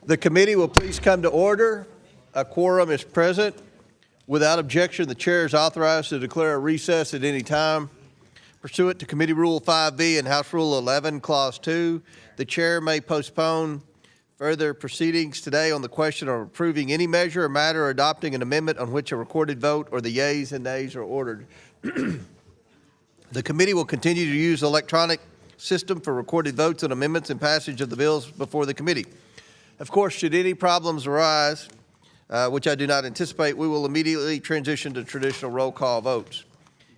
The committee will please come to order. A quorum is present. Without objection, the chair is authorized to declare a recess at any time. Pursuant to Committee Rule 5B and House Rule 11, Clause 2, the chair may postpone further proceedings today on the question of approving any measure or matter or adopting an amendment on which a recorded vote or the yeas and nays are ordered. The committee will continue to use the electronic system for recorded votes on amendments and passage of the bills before the committee. Of course, should any problems arise, which I do not anticipate, we will immediately transition to traditional roll call votes.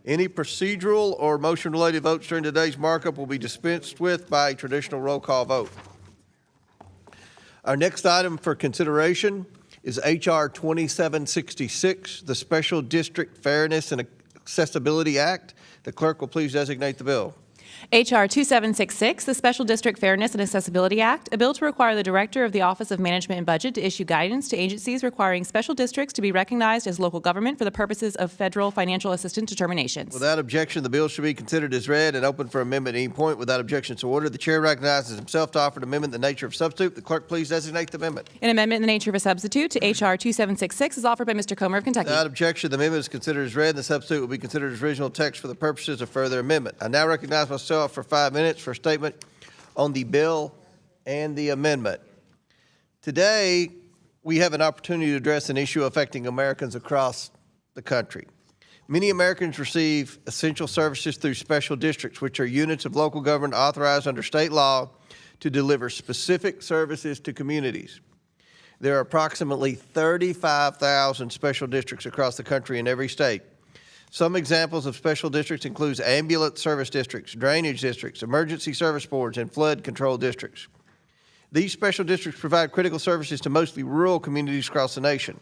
Any procedural or motion-related votes during today's markup will be dispensed with by a traditional roll call vote. Our next item for consideration is H.R. 2766, the Special District Fairness and Accessibility Act. The clerk will please designate the bill. H.R. 2766, the Special District Fairness and Accessibility Act, a bill to require the Director of the Office of Management and Budget to issue guidance to agencies requiring special districts to be recognized as local government for the purposes of federal financial assistance determinations. Without objection, the bill should be considered as read and open for amendment at any point. Without objection to order, the chair recognizes himself to offer an amendment in the nature of substitute. The clerk please designate the amendment. An amendment in the nature of a substitute to H.R. 2766 is offered by Mr. Comer of Kentucky. Without objection, the amendment is considered as read and the substitute will be considered as original text for the purposes of further amendment. I now recognize myself for 5 minutes for a statement on the bill and the amendment. Today, we have an opportunity to address an issue affecting Americans across the country. Many Americans receive essential services through special districts, which are units of local government authorized under state law to deliver specific services to communities. There are approximately 35,000 special districts across the country in every state. Some examples of special districts include ambulance service districts, drainage districts, emergency service boards, and flood control districts. These special districts provide critical services to mostly rural communities across the nation.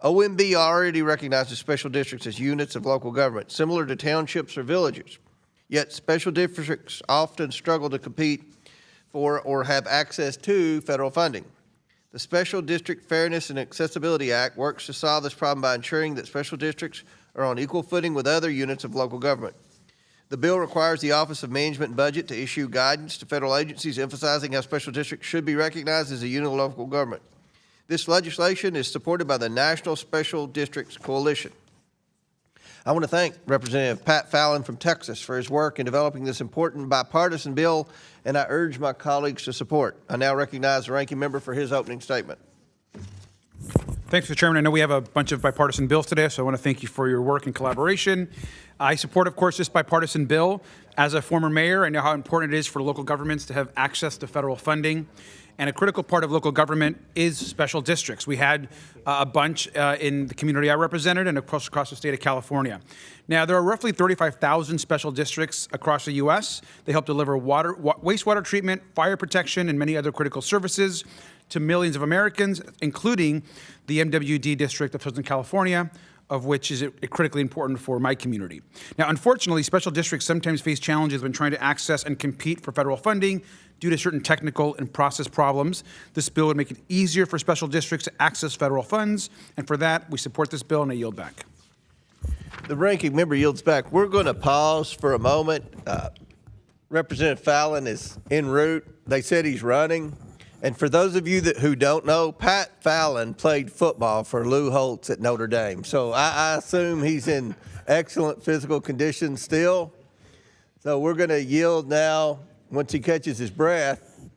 OMB already recognizes special districts as units of local government, similar to townships or villages. Yet special districts often struggle to compete for or have access to federal funding. The Special District Fairness and Accessibility Act works to solve this problem by ensuring that special districts are on equal footing with other units of local government. The bill requires the Office of Management and Budget to issue guidance to federal agencies emphasizing how special districts should be recognized as a unit of local government. This legislation is supported by the National Special Districts Coalition. I want to thank Representative Pat Fallon from Texas for his work in developing this important bipartisan bill, and I urge my colleagues to support. I now recognize the ranking member for his opening statement. Thanks, Mr. Chairman. I know we have a bunch of bipartisan bills today, so I want to thank you for your work and collaboration. I support, of course, this bipartisan bill. As a former mayor, I know how important it is for local governments to have access to federal funding. And a critical part of local government is special districts. We had a bunch in the community I represented and across the state of California. Now, there are roughly 35,000 special districts across the U.S. They help deliver wastewater treatment, fire protection, and many other critical services to millions of Americans, including the MWD district of Southern California, of which is critically important for my community. Now, unfortunately, special districts sometimes face challenges when trying to access and compete for federal funding due to certain technical and process problems. This bill would make it easier for special districts to access federal funds, and for that, we support this bill, and I yield back. The ranking member yields back. We're going to pause for a moment. Representative Fallon is en route. They said he's running. And for those of you who don't know, Pat Fallon played football for Lou Holtz at Notre Dame. So I assume he's in excellent physical condition still. So we're going to yield now, once he catches his breath,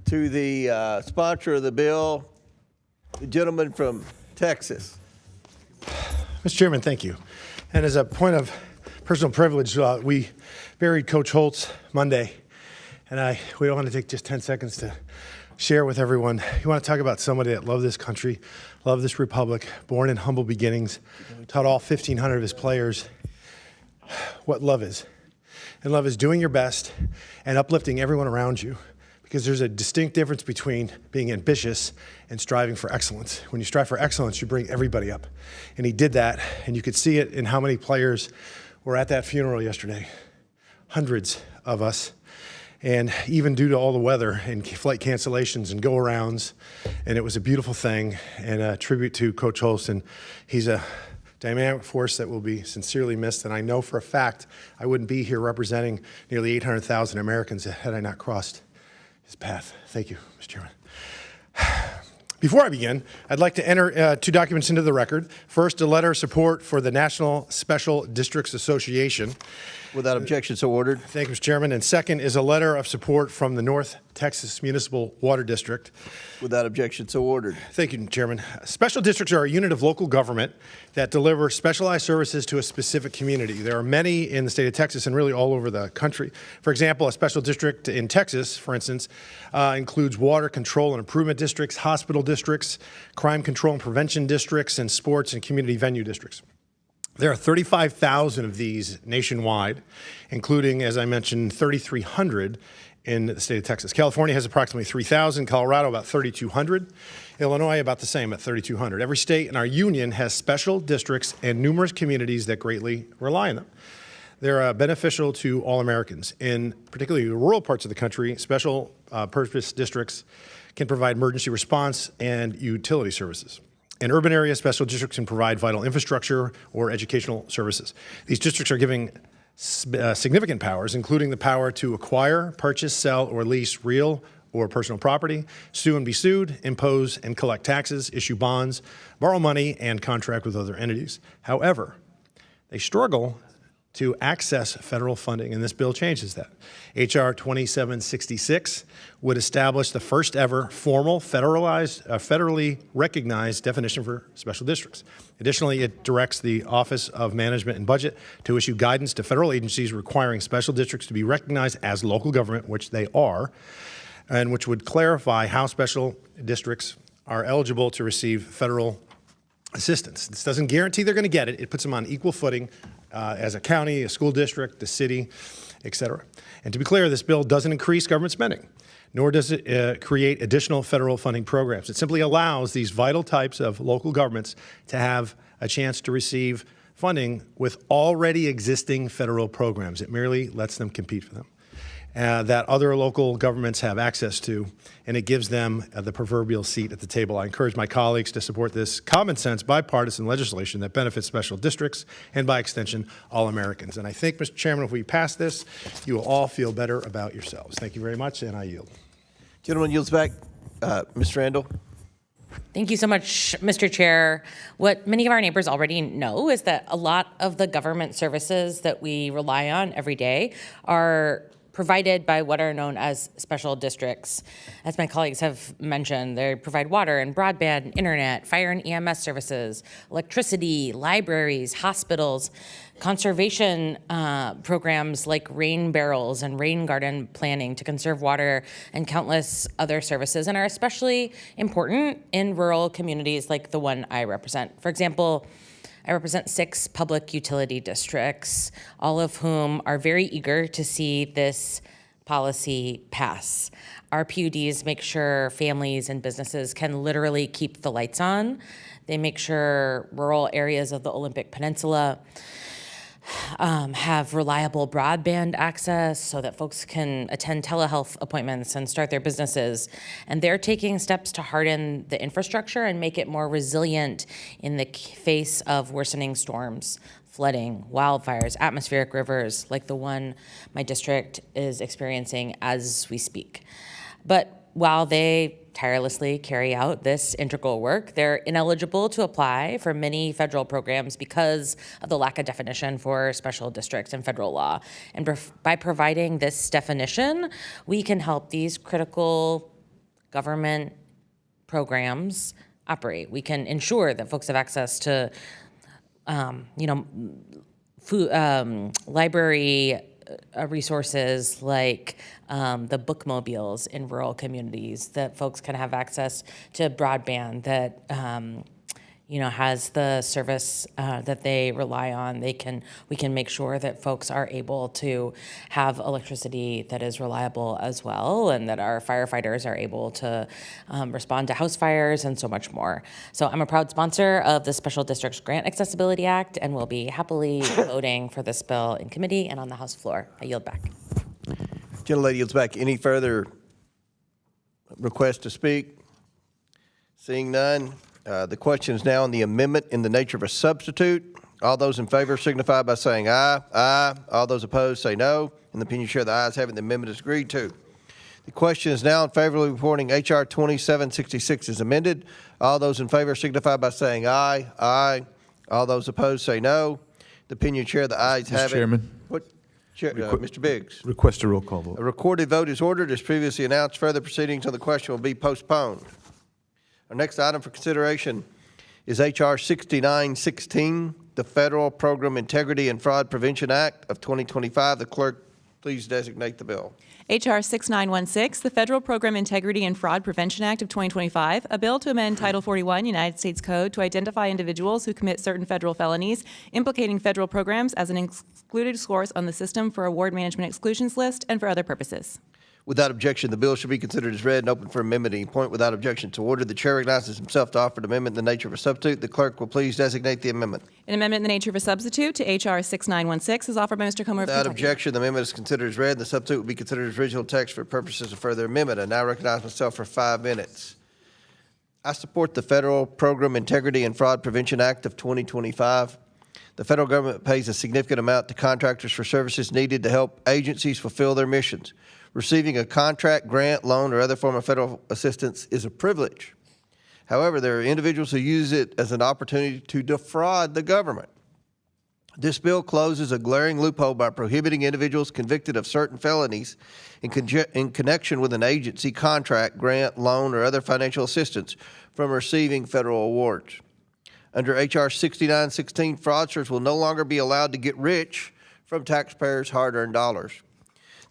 to the sponsor of the bill, the gentleman from Texas. Mr. Chairman, thank you. And as a point of personal privilege, we buried Coach Holtz Monday. And we want to take just 10 seconds to share with everyone. You want to talk about somebody that loved this country, loved this republic, born in humble beginnings, taught all 1,500 of his players what love is. And love is doing your best and uplifting everyone around you, because there's a distinct difference between being ambitious and striving for excellence. When you strive for excellence, you bring everybody up. And he did that, and you could see it in how many players were at that funeral yesterday. Hundreds of us. And even due to all the weather and flight cancellations and go-arounds, and it was a beautiful thing, and a tribute to Coach Holtz. And he's a dynamic force that will be sincerely missed. And I know for a fact I wouldn't be here representing nearly 800,000 Americans had I not crossed his path. Thank you, Mr. Chairman. Before I begin, I'd like to enter two documents into the record. First, a letter of support for the National Special Districts Association. Without objection, so ordered. Thank you, Mr. Chairman. And second is a letter of support from the North Texas Municipal Water District. Without objection, so ordered. Thank you, Chairman. Special districts are a unit of local government that deliver specialized services to a specific community. There are many in the state of Texas and really all over the country. For example, a special district in Texas, for instance, includes water control and improvement districts, hospital districts, crime control and prevention districts, and sports and community venue districts. There are 35,000 of these nationwide, including, as I mentioned, 3,300 in the state of Texas. California has approximately 3,000, Colorado about 3,200, Illinois about the same at 3,200. Every state in our union has special districts and numerous communities that greatly rely on them. They're beneficial to all Americans. In particularly the rural parts of the country, special purpose districts can provide emergency response and utility services. In urban areas, special districts can provide vital infrastructure or educational services. These districts are giving significant powers, including the power to acquire, purchase, sell, or lease real or personal property, sue and be sued, impose and collect taxes, issue bonds, borrow money, and contract with other entities. However, they struggle to access federal funding, and this bill changes that. H.R. 2766 would establish the first ever formal federally recognized definition for special districts. Additionally, it directs the Office of Management and Budget to issue guidance to federal agencies requiring special districts to be recognized as local government, which they are, and which would clarify how special districts are eligible to receive federal assistance. This doesn't guarantee they're going to get it. It puts them on equal footing as a county, a school district, a city, et cetera. And to be clear, this bill doesn't increase government spending, nor does it create additional federal funding programs. It simply allows these vital types of local governments to have a chance to receive funding with already existing federal programs. It merely lets them compete for them. That other local governments have access to, and it gives them the proverbial seat at the table. I encourage my colleagues to support this common sense bipartisan legislation that benefits special districts and, by extension, all Americans. And I think, Mr. Chairman, if we pass this, you will all feel better about yourselves. Thank you very much, and I yield. Gentleman yields back. Ms. Randall. Thank you so much, Mr. Chair. What many of our neighbors already know is that a lot of the government services that we rely on every day are provided by what are known as special districts. As my colleagues have mentioned, they provide water and broadband, internet, fire and EMS services, electricity, libraries, hospitals, conservation programs like rain barrels and rain garden planning to conserve water, and countless other services, and are especially important in rural communities like the one I represent. For example, I represent 6 public utility districts, all of whom are very eager to see this policy pass. Our PUDs make sure families and businesses can literally keep the lights on. They make sure rural areas of the Olympic Peninsula have reliable broadband access so that folks can attend telehealth appointments and start their businesses. And they're taking steps to harden the infrastructure and make it more resilient in the face of worsening storms, flooding, wildfires, atmospheric rivers like the one my district is experiencing as we speak. But while they tirelessly carry out this integral work, they're ineligible to apply for many federal programs because of the lack of definition for special districts in federal law. And by providing this definition, we can help these critical government programs operate. We can ensure that folks have access to, library resources like the bookmobiles in rural communities, that folks can have access to broadband that has the service that they rely on. We can make sure that folks are able to have electricity that is reliable as well, and that our firefighters are able to respond to house fires and so much more. So I'm a proud sponsor of the Special Districts Grant Accessibility Act and will be happily voting for this bill in committee and on the House floor. I yield back. Gentlelady yields back. Any further requests to speak? Seeing none. The question is now on the amendment in the nature of a substitute. All those in favor signify by saying aye. Aye. All those opposed say no. In the opinion share, the ayes have it. The amendment is agreed to. The question is now in favor of reporting H.R. 2766 is amended. All those in favor signify by saying aye. Aye. All those opposed say no. The opinion chair, the ayes have it. Chairman. What? Mr. Biggs. Request a roll call A vote. recorded vote is ordered. As previously announced, further proceedings on the question will be postponed. Our next item for consideration is H.R. 6916, the Federal Program Integrity and Fraud Prevention Act of 2025. The clerk, please designate the bill. H.R. 6916, the Federal Program Integrity and Fraud Prevention Act of 2025, a bill to amend Title 41 United States Code to identify individuals who commit certain federal felonies implicating federal programs as an excluded source on the System for Award Management Exclusions List and for other purposes. Without objection, the bill should be considered as read and open for amendment at any point without objection to order. The chair recognizes himself to offer an amendment in the nature of a substitute. The clerk will please designate the amendment. An amendment in the nature of a substitute to H.R. 6916 is offered by Mr. Comer of Without Kentucky. objection, the amendment is considered as read, and the substitute will be considered as original text for purposes of further amendment. I now recognize myself for 5 minutes. I support the Federal Program Integrity and Fraud Prevention Act of 2025. The federal government pays a significant amount to contractors for services needed to help agencies fulfill their missions. Receiving a contract, grant, loan, or other form of federal assistance is a privilege. However, there are individuals who use it as an opportunity to defraud the government. This bill closes a glaring loophole by prohibiting individuals convicted of certain felonies in connection with an agency contract, grant, loan, or other financial assistance from receiving federal awards. Under H.R. 6916, fraudsters will no longer be allowed to get rich from taxpayers' hard-earned dollars.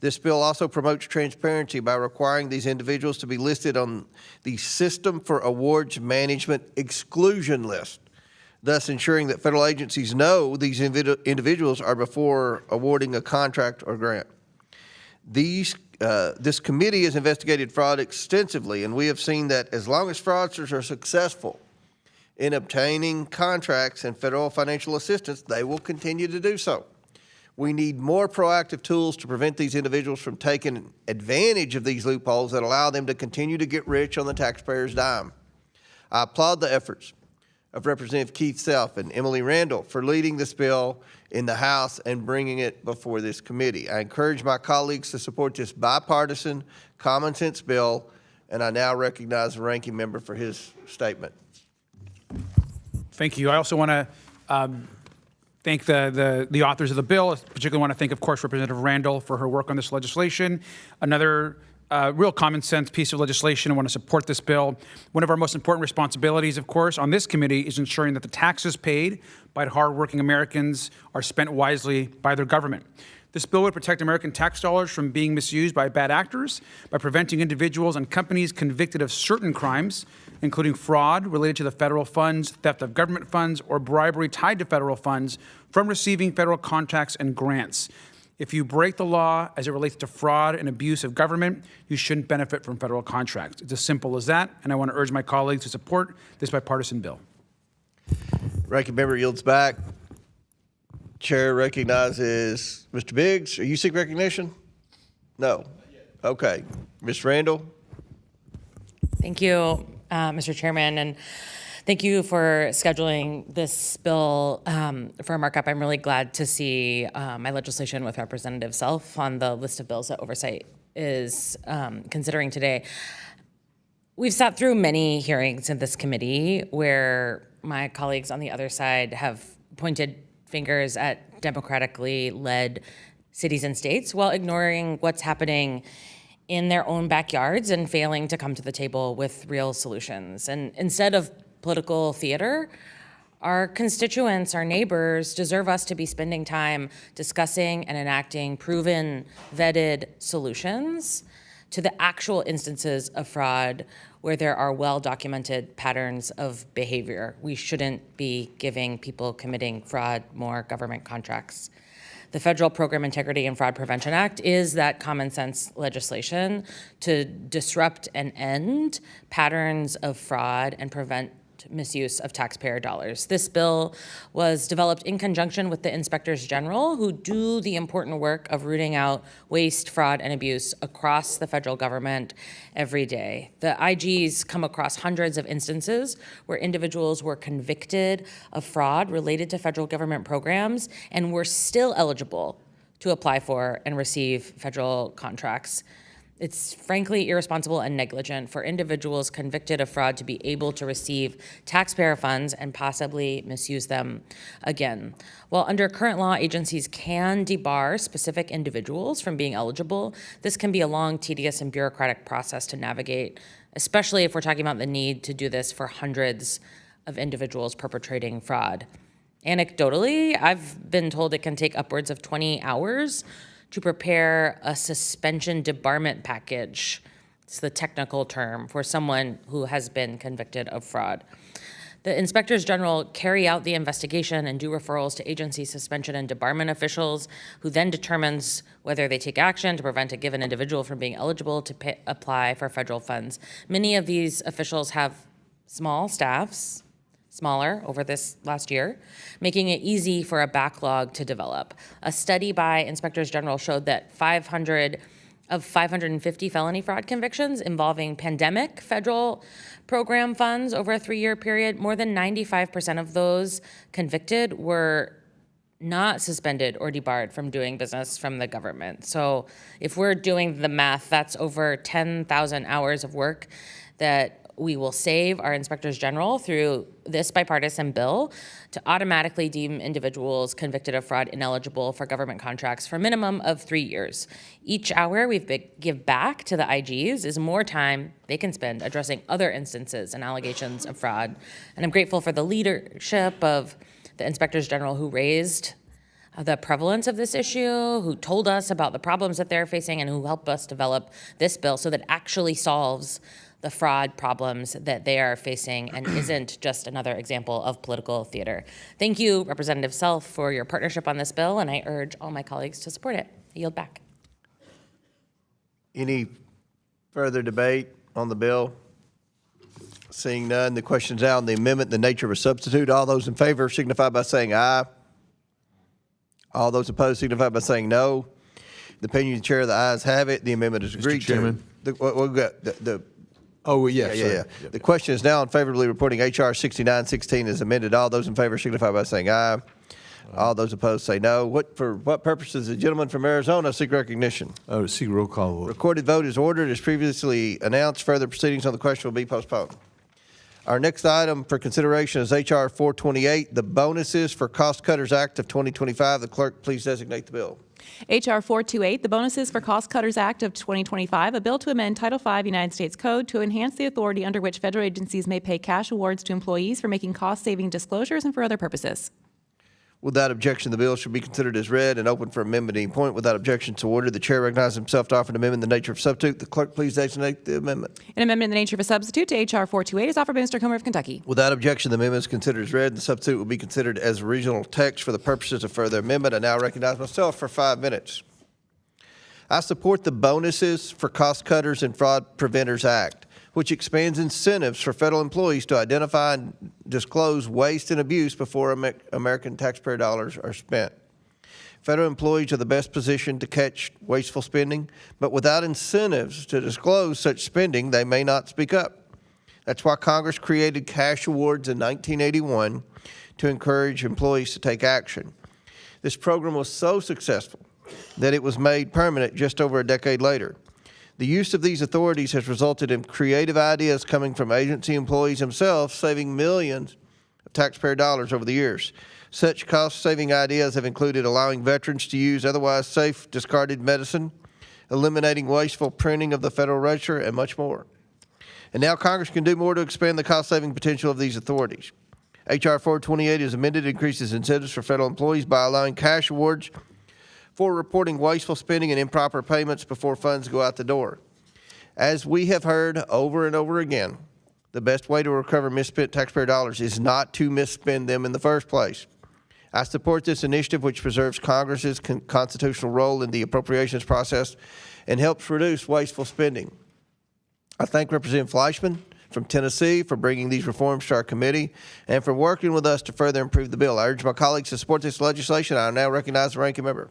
This bill also promotes transparency by requiring these individuals to be listed on the System for Awards Management Exclusion List, thus ensuring that federal agencies know these individuals are before awarding a contract or grant. This committee has investigated fraud extensively, and we have seen that as long as fraudsters are successful in obtaining contracts and federal financial assistance, they will continue to do so. We need more proactive tools to prevent these individuals from taking advantage of these loopholes that allow them to continue to get rich on the taxpayer's dime. I applaud the efforts of Representative Keith Self and Emily Randall for leading this bill in the House and bringing it before this committee. I encourage my colleagues to support this bipartisan, common sense bill, and I now recognize the ranking member for his statement. Thank you. I also want to thank the authors of the bill. I particularly want to thank, of course, Representative Randall for her work on this legislation. Another real common sense piece of legislation. I want to support this bill. One of our most important responsibilities, of course, on this committee is ensuring that the taxes paid by hardworking Americans are spent wisely by their government. This bill would protect American tax dollars from being misused by bad actors by preventing individuals and companies convicted of certain crimes, including fraud related to the federal funds, theft of government funds, or bribery tied to federal funds, from receiving federal contracts and grants. If you break the law as it relates to fraud and abuse of government, you shouldn't benefit from federal contracts. It's as simple as that, and I want to urge my colleagues to support this bipartisan bill. Ranking member yields back. Chair recognizes Mr. Biggs. Are you seeking recognition? No. Okay. Ms. Randall? Thank you, Mr. Chairman, and thank you for scheduling this bill for a markup. I'm really glad to see my legislation with Representative Self on the list of bills that Oversight is considering today. We've sat through many hearings in this committee where my colleagues on the other side have pointed fingers at democratically led cities and states while ignoring what's happening in their own backyards and failing to come to the table with real solutions. And instead of political theater, our constituents, our neighbors, deserve us to be spending time discussing and enacting proven, vetted solutions to the actual instances of fraud where there are well-documented patterns of behavior. We shouldn't be giving people committing fraud more government contracts. The Federal Program Integrity and Fraud Prevention Act is that common sense legislation to disrupt and end patterns of fraud and prevent misuse of taxpayer dollars. This bill was developed in conjunction with the inspectors general who do the important work of rooting out waste, fraud, and abuse across the federal government every day. The IGs come across hundreds of instances where individuals were convicted of fraud related to federal government programs and were still eligible to apply for and receive federal contracts. It's frankly irresponsible and negligent for individuals convicted of fraud to be able to receive taxpayer funds and possibly misuse them again. While under current law, agencies can debar specific individuals from being eligible, this can be a long, tedious, and bureaucratic process to navigate, especially if we're talking about the need to do this for hundreds of individuals perpetrating fraud. Anecdotally, I've been told it can take upwards of 20 hours to prepare a suspension debarment package. It's the technical term for someone who has been convicted of fraud. The inspectors general carry out the investigation and do referrals to agency suspension and debarment officials, who then determines whether they take action to prevent a given individual from being eligible to apply for federal funds. Many of these officials have small staffs, smaller over this last year, making it easy for a backlog to develop. A study by inspectors general showed that 500 of 550 felony fraud convictions involving pandemic federal program funds over a 3-year period, more than 95% of those convicted were not suspended or debarred from doing business from the government. So if we're doing the math, that's over 10,000 hours of work that we will save our inspectors general through this bipartisan bill to automatically deem individuals convicted of fraud ineligible for government contracts for a minimum of 3 years. Each hour we give back to the IGs is more time they can spend addressing other instances and allegations of fraud. And I'm grateful for the leadership of the inspectors general who raised the prevalence of this issue, who told us about the problems that they're facing, and who helped us develop this bill so that it actually solves the fraud problems that they are facing and isn't just another example of political theater. Thank you, Representative Self, for your partnership on this bill, and I urge all my colleagues to support it. I yield back. Any further debate on the bill? Seeing none, the question is now on the amendment, the nature of a substitute. All those in favor signify by saying aye. All those opposed signify by saying no. The opinion of the chair, the ayes have it. The amendment is agreed to. Chairman. We've got Oh, yes. Yeah. The question is now on favorably reporting H.R. 6916 is amended. All those in favor signify by saying aye. All those opposed say no. For what purpose does the gentleman from Arizona seek recognition? Oh, to seek roll call vote. Recorded vote is ordered as previously announced. Further proceedings on the question will be postponed. Our next item for consideration is H.R. 428, the Bonuses for Cost Cutters Act of 2025. The clerk, please designate the bill. H.R. 428, the Bonuses for Cost Cutters Act of 2025, a bill to amend Title V United States Code to enhance the authority under which federal agencies may pay cash awards to employees for making cost-saving disclosures and for other purposes. Without objection, the bill should be considered as read and open for amendment at any point. Without objection to order, the chair recognizes himself to offer an amendment in the nature of substitute. The clerk, please designate the amendment. An amendment in the nature of a substitute to H.R. 428 is offered by Mr. Comer of Kentucky. Without objection, the amendment is considered as read, and the substitute will be considered as original text for the purposes of further amendment. I now recognize myself for 5 minutes. I support the Bonuses for Cost Cutters and Fraud Preventers Act, which expands incentives for federal employees to identify and disclose waste and abuse before American taxpayer dollars are spent. Federal employees are the best positioned to catch wasteful spending, but without incentives to disclose such spending, they may not speak up. That's why Congress created cash awards in 1981 to encourage employees to take action. This program was so successful that it was made permanent just over a decade later. The use of these authorities has resulted in creative ideas coming from agency employees themselves, saving millions of taxpayer dollars over the years. Such cost-saving ideas have included allowing veterans to use otherwise safe discarded medicine, eliminating wasteful printing of the Federal Register, and much more. And now Congress can do more to expand the cost-saving potential of these authorities. H.R. 428 is amended, increases incentives for federal employees by allowing cash awards for reporting wasteful spending and improper payments before funds go out the door. As we have heard over and over again, the best way to recover misspent taxpayer dollars is not to misspend them in the first place. I support this initiative, which preserves Congress's constitutional role in the appropriations process and helps reduce wasteful spending. I thank Representative Fleischman from Tennessee for bringing these reforms to our committee and for working with us to further improve the bill. I urge my colleagues to support this legislation. I now recognize the ranking member.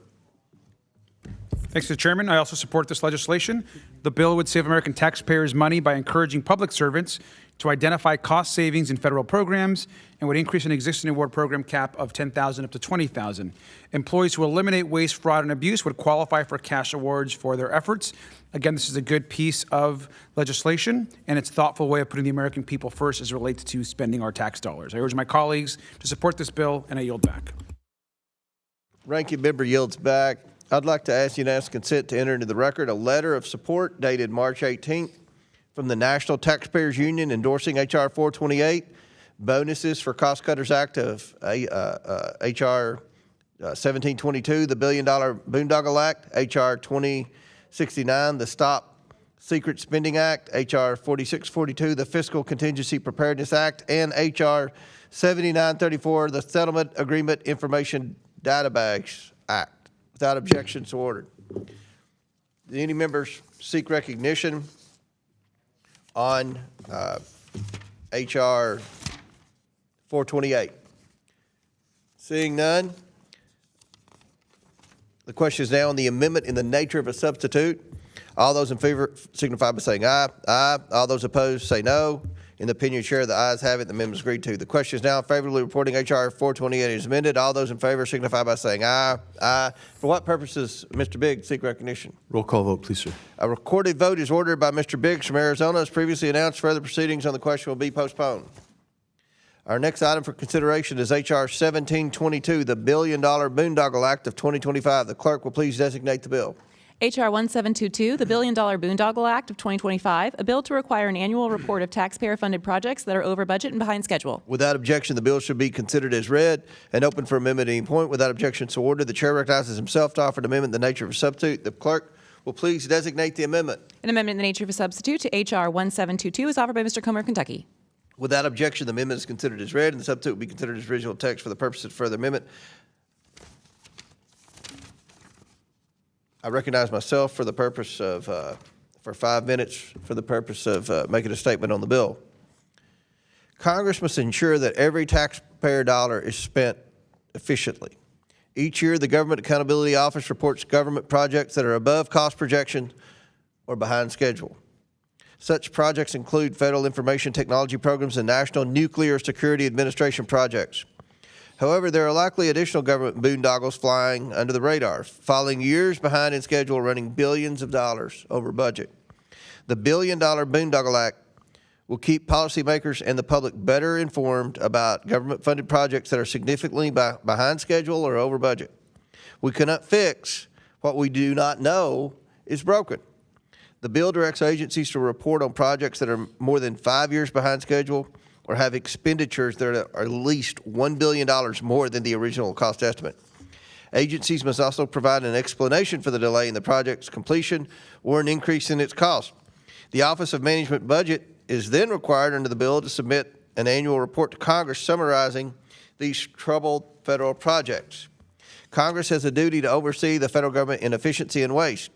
Thanks, Mr. Chairman. I also support this legislation. The bill would save American taxpayers money by encouraging public servants to identify cost savings in federal programs and would increase an existing award program cap of $10,000 up to $20,000. Employees who eliminate waste, fraud, and abuse would qualify for cash awards for their efforts. Again, this is a good piece of legislation, and it's a thoughtful way of putting the American people first as it relates to spending our tax dollars. I urge my colleagues to support this bill, and I yield back. Ranking member yields back. I'd like to ask unanimous consent to enter into the record a letter of support dated March 18th from the National Taxpayers Union endorsing H.R. 428, bonuses for Cost Cutters Act of H.R. 1722, the $1 billion boondoggle act, H.R. 2069, the Stop Secret Spending Act, H.R. 4642, the Fiscal Contingency Preparedness Act, and H.R. 7934, the Settlement Agreement Information Database Act. Without objection, so ordered. Do any members seek recognition on H.R. 428? Seeing none, the question is now on the amendment in the nature of a substitute. All those in favor signify by saying aye. Aye. All those opposed say no. In the opinion of the chair, the ayes have it. The amendment is agreed to. The question is now favorably reporting H.R. 428 is amended. All those in favor signify by saying aye. Aye. For what purposes, Mr. Biggs, seek recognition? Roll call vote, please, sir. A recorded vote is ordered by Mr. Biggs from Arizona. As previously announced, further proceedings on the question will be postponed. Our next item for consideration is H.R. 1722, the $1 billion boondoggle act of 2025. The clerk will please designate the bill. H.R. 1722, the $1 billion boondoggle act of 2025, a bill to require an annual report of taxpayer-funded projects that are over budget and behind schedule. Without objection, the bill should be considered as read and open for amendment at any point. Without objection, so ordered. The chair recognizes himself to offer an amendment in the nature of a substitute. The clerk will please designate the amendment. An amendment in the nature of a substitute to H.R. 1722 is offered by Mr. Comer of Kentucky. Without objection, the amendment is considered as read, and the substitute will be considered as original text for the purpose of further amendment. I recognize myself for the purpose of, for 5 minutes, for the purpose of making a statement on the bill. Congress must ensure that every taxpayer dollar is spent efficiently. Each year, the Government Accountability Office reports government projects that are above cost projection or behind schedule. Such projects include federal information technology programs and National Nuclear Security Administration projects. However, there are likely additional government boondoggles flying under the radar, falling years behind in schedule, running billions of dollars over budget. The $1 billion boondoggle act will keep policymakers and the public better informed about government-funded projects that are significantly behind schedule or over budget. We cannot fix what we do not know is broken. The bill directs agencies to report on projects that are more than 5 years behind schedule or have expenditures that are at least $1 billion more than the original cost estimate. Agencies must also provide an explanation for the delay in the project's completion or an increase in its cost. The Office of Management Budget is then required under the bill to submit an annual report to Congress summarizing these troubled federal projects. Congress has a duty to oversee the federal government in efficiency and waste.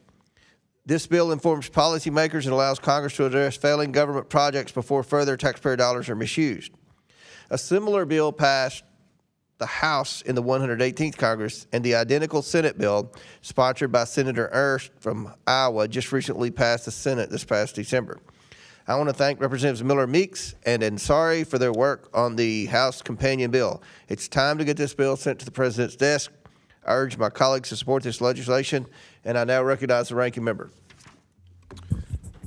This bill informs policymakers and allows Congress to address failing government projects before further taxpayer dollars are misused. A similar bill passed the House in the 118th Congress, and the identical Senate bill, sponsored by Senator Ernst from Iowa, just recently passed the Senate this past December. I want to thank Representatives Miller Meeks and Ansari for their work on the House companion bill. It's time to get this bill sent to the President's desk. I urge my colleagues to support this legislation, and I now recognize the ranking member.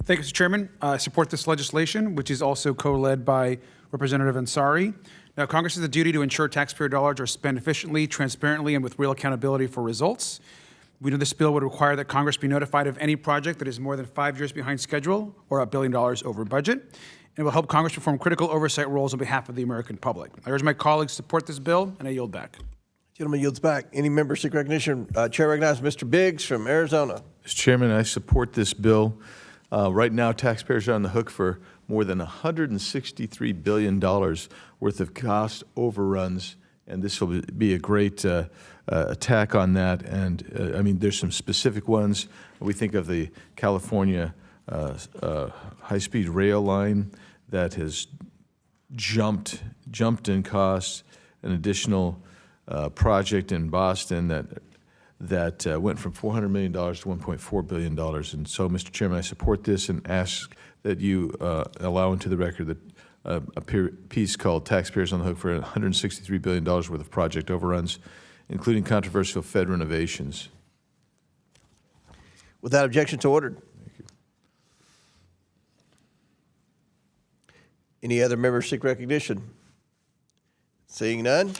Thank you, Mr. Chairman. I support this legislation, which is also co-led by Representative Ansari. Now, Congress has a duty to ensure taxpayer dollars are spent efficiently, transparently, and with real accountability for results. We know this bill would require that Congress be notified of any project that is more than 5 years behind schedule or $1 billion over budget, and it will help Congress perform critical oversight roles on behalf of the American public. I urge my colleagues to support this bill, and I yield back. Gentleman yields back. Any member seek recognition? Chair recognizes Mr. Biggs from Arizona. Mr. Chairman, I support this bill. Right now, taxpayers are on the hook for more than $163 billion worth of cost overruns, and this will be a great attack on that. And I mean, there's some specific ones. We think of the California high-speed rail line that has jumped in costs, an additional project in Boston that that went from $400 million to $1.4 billion. And so, Mr. Chairman, I support this and ask that you allow into the record that a piece called Taxpayers on the Hook for $163 billion worth of project overruns, including controversial Fed renovations. Without objection, so ordered. Any other members seek recognition? Seeing none.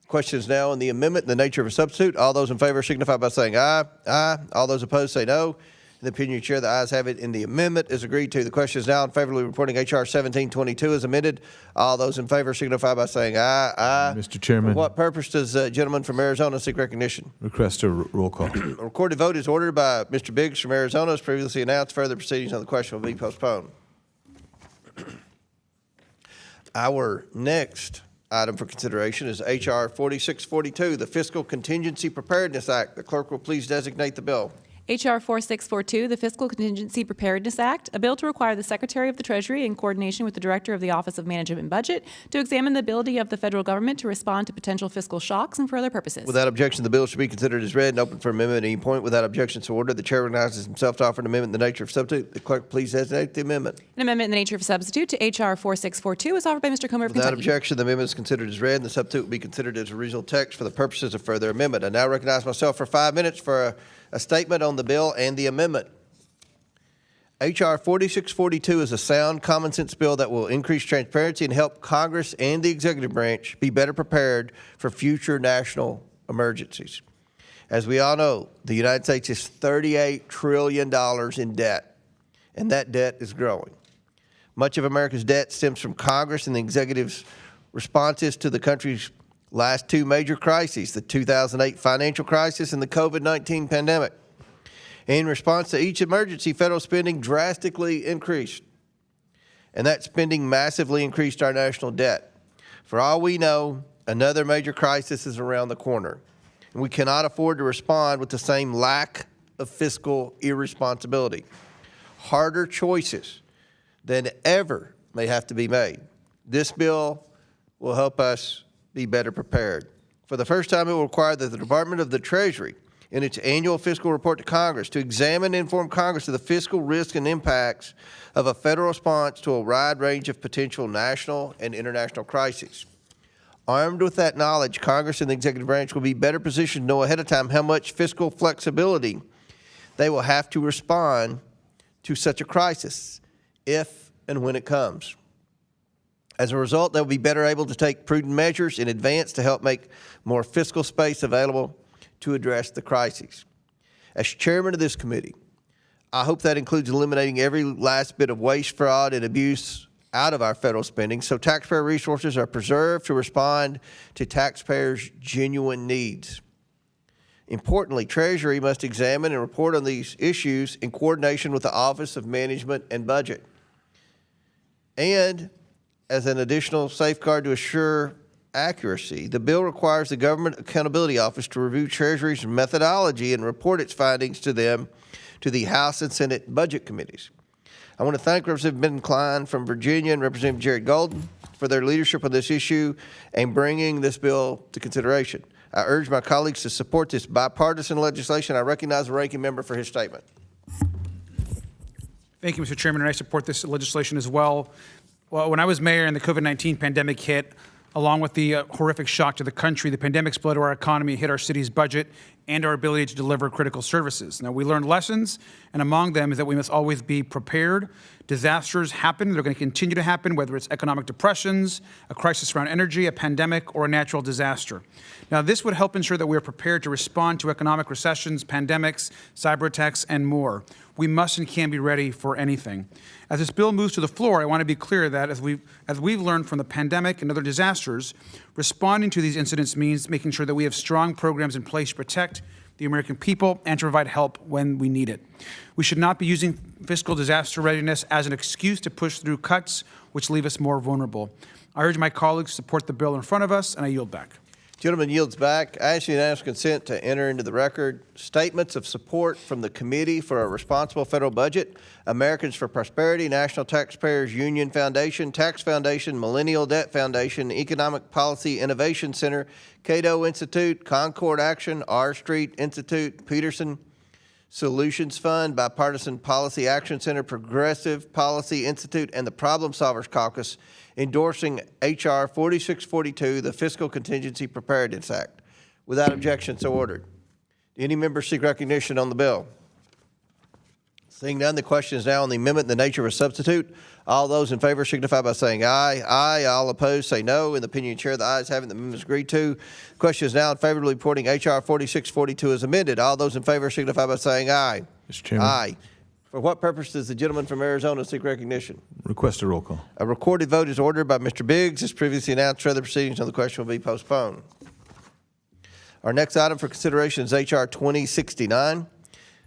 Question is now on the amendment in the nature of a substitute. All those in favor signify by saying aye. Aye. All those opposed say no. In the opinion of the chair, the ayes have it, and the amendment is agreed to. The question is now in favor of reporting H.R. 1722 as amended. All those in favor signify by saying aye. Aye. Mr. Chairman. For what purpose does the gentleman from Arizona seek recognition? Request a roll call. A recorded vote is ordered by Mr. Biggs from Arizona. As previously announced, further proceedings on the question will be postponed. Our next item for consideration is H.R. 4642, the Fiscal Contingency Preparedness Act. The clerk will please designate the bill. H.R. 4642, the Fiscal Contingency Preparedness Act, a bill to require the Secretary of the Treasury, in coordination with the Director of the Office of Management and Budget, to examine the ability of the federal government to respond to potential fiscal shocks and for other purposes. Without objection, the bill should be considered as read and open for amendment at any point. Without objection, so ordered. The chair recognizes himself to offer an amendment in the nature of substitute. The clerk please designate the amendment. An amendment in the nature of a substitute to H.R. 4642 is offered by Mr. Comer of Without Kentucky. objection, the amendment is considered as read, and the substitute will be considered as original text for the purposes of further amendment. I now recognize myself for 5 minutes for a statement on the bill and the amendment. H.R. 4642 is a sound, common sense bill that will increase transparency and help Congress and the executive branch be better prepared for future national emergencies. As we all know, the United States is $38 trillion in debt, and that debt is growing. Much of America's debt stems from Congress and the executive's responses to the country's last two major crises, the 2008 financial crisis and the COVID-19 pandemic. In response to each emergency, federal spending drastically increased, and that spending massively increased our national debt. For all we know, another major crisis is around the corner, and we cannot afford to respond with the same lack of fiscal irresponsibility. Harder choices than ever may have to be made. This bill will help us be better prepared. For the first time, it will require that the Department of the Treasury, in its annual fiscal report to Congress, to examine and inform Congress of the fiscal risks and impacts of a federal response to a wide range of potential national and international crises. Armed with that knowledge, Congress and the executive branch will be better positioned to know ahead of time how much fiscal flexibility they will have to respond to such a crisis, if and when it comes. As a result, they'll be better able to take prudent measures in advance to help make more fiscal space available to address the crises. As chairman of this committee, I hope that includes eliminating every last bit of waste, fraud, and abuse out of our federal spending so taxpayer resources are preserved to respond to taxpayers' genuine needs. Importantly, Treasury must examine and report on these issues in coordination with the Office of Management and Budget. And as an additional safeguard to assure accuracy, the bill requires the Government Accountability Office to review Treasury's methodology and report its findings to them, to the House and Senate Budget Committees. I want to thank Representative Ben Klein from Virginia and Representative Jared Golden for their leadership on this issue and bringing this bill to consideration. I urge my colleagues to support this bipartisan legislation. I recognize the ranking member for his statement. Thank you, Mr. Chairman, and I support this legislation as well. Well, when I was mayor and the COVID-19 pandemic hit, along with the horrific shock to the country, the pandemic's blow to our economy hit our city's budget and our ability to deliver critical services. Now, we learned lessons, and among them is that we must always be prepared. Disasters happen. They're going to continue to happen, whether it's economic depressions, a crisis around energy, a pandemic, or a natural disaster. Now, this would help ensure that we are prepared to respond to economic recessions, pandemics, cyber attacks, and more. We must and can be ready for anything. As this bill moves to the floor, I want to be clear that as we've learned from the pandemic and other disasters, responding to these incidents means making sure that we have strong programs in place to protect the American people and to provide help when we need it. We should not be using fiscal disaster readiness as an excuse to push through cuts which leave us more vulnerable. I urge my colleagues to support the bill in front of us, and I yield back. Gentleman yields back. I ask unanimous consent to enter into the record statements of support from the Committee for a Responsible Federal Budget, Americans for Prosperity, National Taxpayers Union Foundation, Tax Foundation, Millennial Debt Foundation, Economic Policy Innovation Center, Cato Institute, Concord Action, R Street Institute, Peterson Solutions Fund, Bipartisan Policy Action Center, Progressive Policy Institute, and the Problem Solvers Caucus, endorsing H.R. 4642, the Fiscal Contingency Preparedness Act. Without objection, so ordered. Do any member seek recognition on the bill? Seeing none, the question is now on the amendment in the nature of a substitute. All those in favor signify by saying aye. Aye. All opposed say no. In the opinion of the chair, the ayes have it. The amendment is agreed to. The question is now in favor of reporting H.R. 4642 as amended. All those in favor signify by saying aye. Mr. Chairman. Aye. For what purpose does the gentleman from Arizona seek recognition? Request a roll call. A recorded vote is ordered by Mr. Biggs. As previously announced, further proceedings on the question will be postponed. Our next item for consideration is H.R. 2069,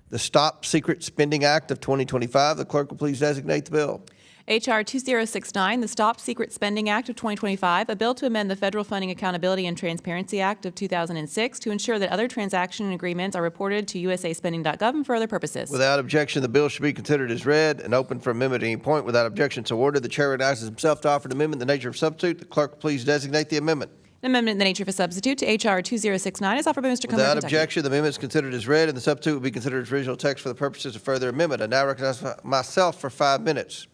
the Stop Secret Spending Act of 2025. The clerk will please designate the bill. H.R. 2069, the Stop Secret Spending Act of 2025, a bill to amend the Federal Funding Accountability and Transparency Act of 2006 to ensure that other transaction agreements are reported to usaspending.gov and for other purposes. Without objection, the bill should be considered as read and open for amendment at any point. Without objection, so ordered. The chair recognizes himself to offer an amendment in the nature of substitute. The clerk will please designate the amendment. An amendment in the nature of a substitute to H.R. 2069 is offered by Mr. Comer. Without Kentucky. objection, the amendment is considered as read, and the substitute will be considered as original text for the purposes of further amendment. I now recognize myself for 5 minutes.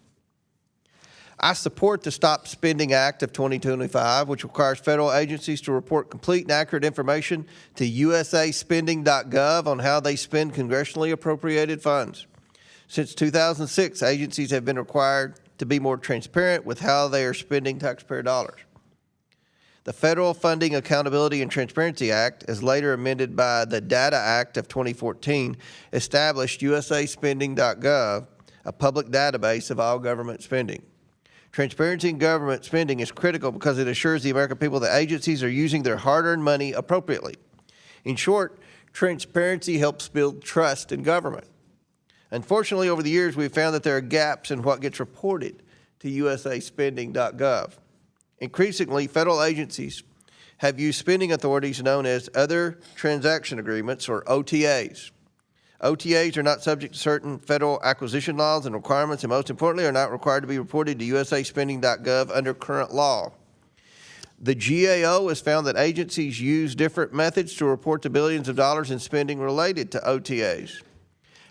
I support the Stop Spending Act of 2025, which requires federal agencies to report complete and accurate information to usaspending.gov on how they spend congressionally appropriated funds. Since 2006, agencies have been required to be more transparent with how they are spending taxpayer dollars. The Federal Funding Accountability and Transparency Act, as later amended by the Data Act of 2014, established usaspending.gov, a public database of all government spending. Transparency in government spending is critical because it assures the American people that agencies are using their hard-earned money appropriately. In short, transparency helps build trust in government. Unfortunately, over the years, we've found that there are gaps in what gets reported to usaspending.gov. Increasingly, federal agencies have used spending authorities known as Other Transaction Agreements, or OTAs. OTAs are not subject to certain federal acquisition laws and requirements, and most importantly, are not required to be reported to usaspending.gov under current law. The GAO has found that agencies use different methods to report the billions of dollars in spending related to OTAs.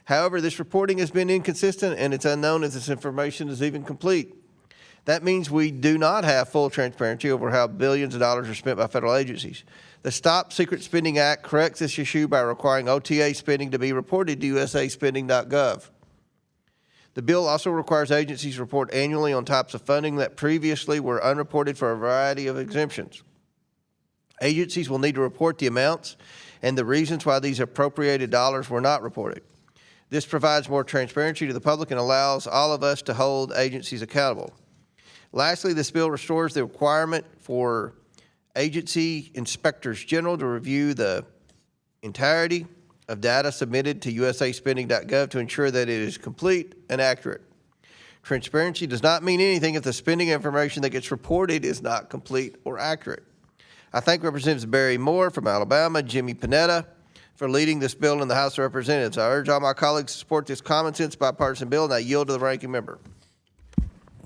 However, this reporting has been inconsistent, and it's unknown if this information is even complete. That means we do not have full transparency over how billions of dollars are spent by federal agencies. The Stop Secret Spending Act corrects this issue by requiring OTA spending to be reported to usaspending.gov. The bill also requires agencies to report annually on types of funding that previously were unreported for a variety of exemptions. Agencies will need to report the amounts and the reasons why these appropriated dollars were not reported. This provides more transparency to the public and allows all of us to hold agencies accountable. Lastly, this bill restores the requirement for agency inspectors general to review the entirety of data submitted to usaspending.gov to ensure that it is complete and accurate. Transparency does not mean anything if the spending information that gets reported is not complete or accurate. I thank Representatives Barry Moore from Alabama, Jimmy Panetta for leading this bill in the House of Representatives. I urge all my colleagues to support this common sense bipartisan bill, and I yield to the ranking member.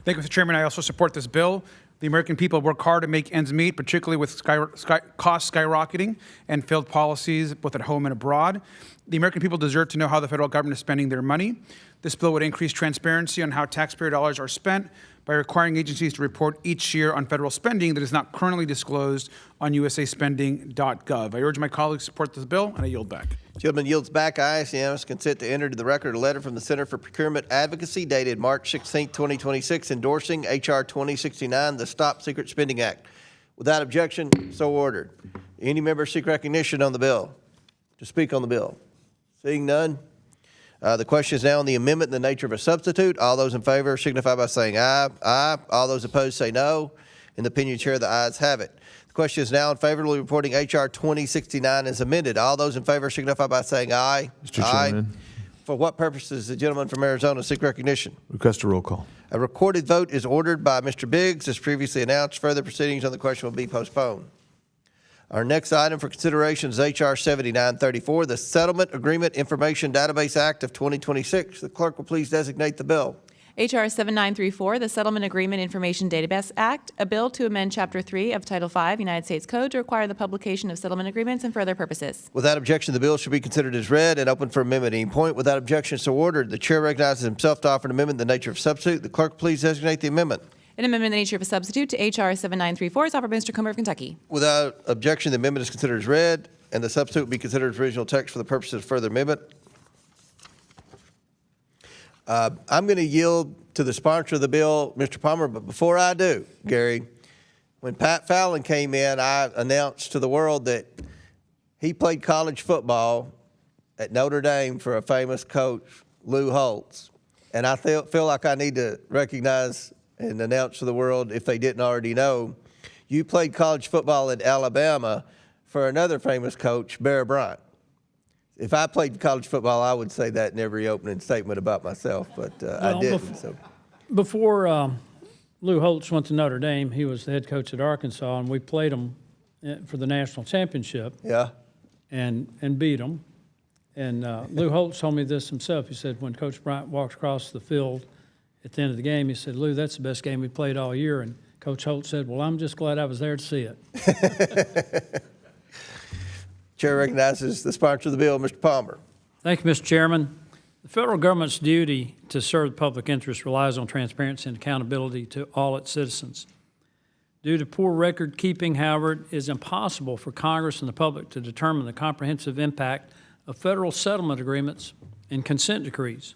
Thank you, Mr. Chairman. I also support this bill. The American people work hard to make ends meet, particularly with costs skyrocketing and failed policies both at home and abroad. The American people deserve to know how the federal government is spending their money. This bill would increase transparency on how taxpayer dollars are spent by requiring agencies to report each year on federal spending that is not currently disclosed on usaspending.gov. I urge my colleagues to support this bill, and I yield back. Gentleman yields back. I ask unanimous consent to enter into the record a letter from the Center for Procurement Advocacy dated March 16, 2026, endorsing H.R. 2069, the Stop Secret Spending Act. Without objection, so ordered. Any member seek recognition on the bill? To speak on the bill? Seeing none, the question is now on the amendment in the nature of a substitute. All those in favor signify by saying aye. Aye. All those opposed say no. In the opinion of the chair, the ayes have it. The question is now in favorably reporting H.R. 2069 as amended. All those in favor signify by saying aye. Mr. Chairman. For what purpose does the gentleman from Arizona seek recognition? Request a roll call. A recorded vote is ordered by Mr. Biggs. As previously announced, further proceedings on the question will be postponed. Our next item for consideration is H.R. 7934, the Settlement Agreement Information Database Act of 2026. The clerk will please designate the bill. H.R. 7934, the Settlement Agreement Information Database Act, a bill to amend Chapter 3 of Title 5 United States Code to require the publication of settlement agreements and for other purposes. Without objection, the bill should be considered as read and open for amendment at any point. Without objection, so ordered. The chair recognizes himself to offer an amendment in the nature of substitute. The clerk please designate the amendment. An amendment in the nature of a substitute to H.R. 7934 is offered by Mr. Comer of Kentucky. Without objection, the amendment is considered as read, and the substitute will be considered as original text for the purposes of further amendment. I'm going to yield to the sponsor of the bill, Mr. Palmer, but before I do, Gary, when Pat Fallon came in, I announced to the world that he played college football at Notre Dame for a famous coach, Lou Holtz. And I feel like I need to recognize and announce to the world, if they didn't already know, you played college football at Alabama for another famous coach, Bear Bryant. If I played college football, I would say that in every opening statement about myself, but I didn't. So. Before Lou Holtz went to Notre Dame, he was the head coach at Arkansas, and we played him for the national championship. Yeah. And beat them. And Lou Holtz told me this himself. He said when Coach Bryant walked across the field at the end of the game, he said, "Lou, that's the best game we played all year." And Coach Holtz said, "Well, I'm just glad I was there to see it." Chair recognizes the sponsor of the bill, Mr. Palmer. Thank you, Mr. Chairman. The federal government's duty to serve the public interest relies on transparency and accountability to all its citizens. Due to poor record keeping, however, it is impossible for Congress and the public to determine the comprehensive impact of federal settlement agreements and consent decrees.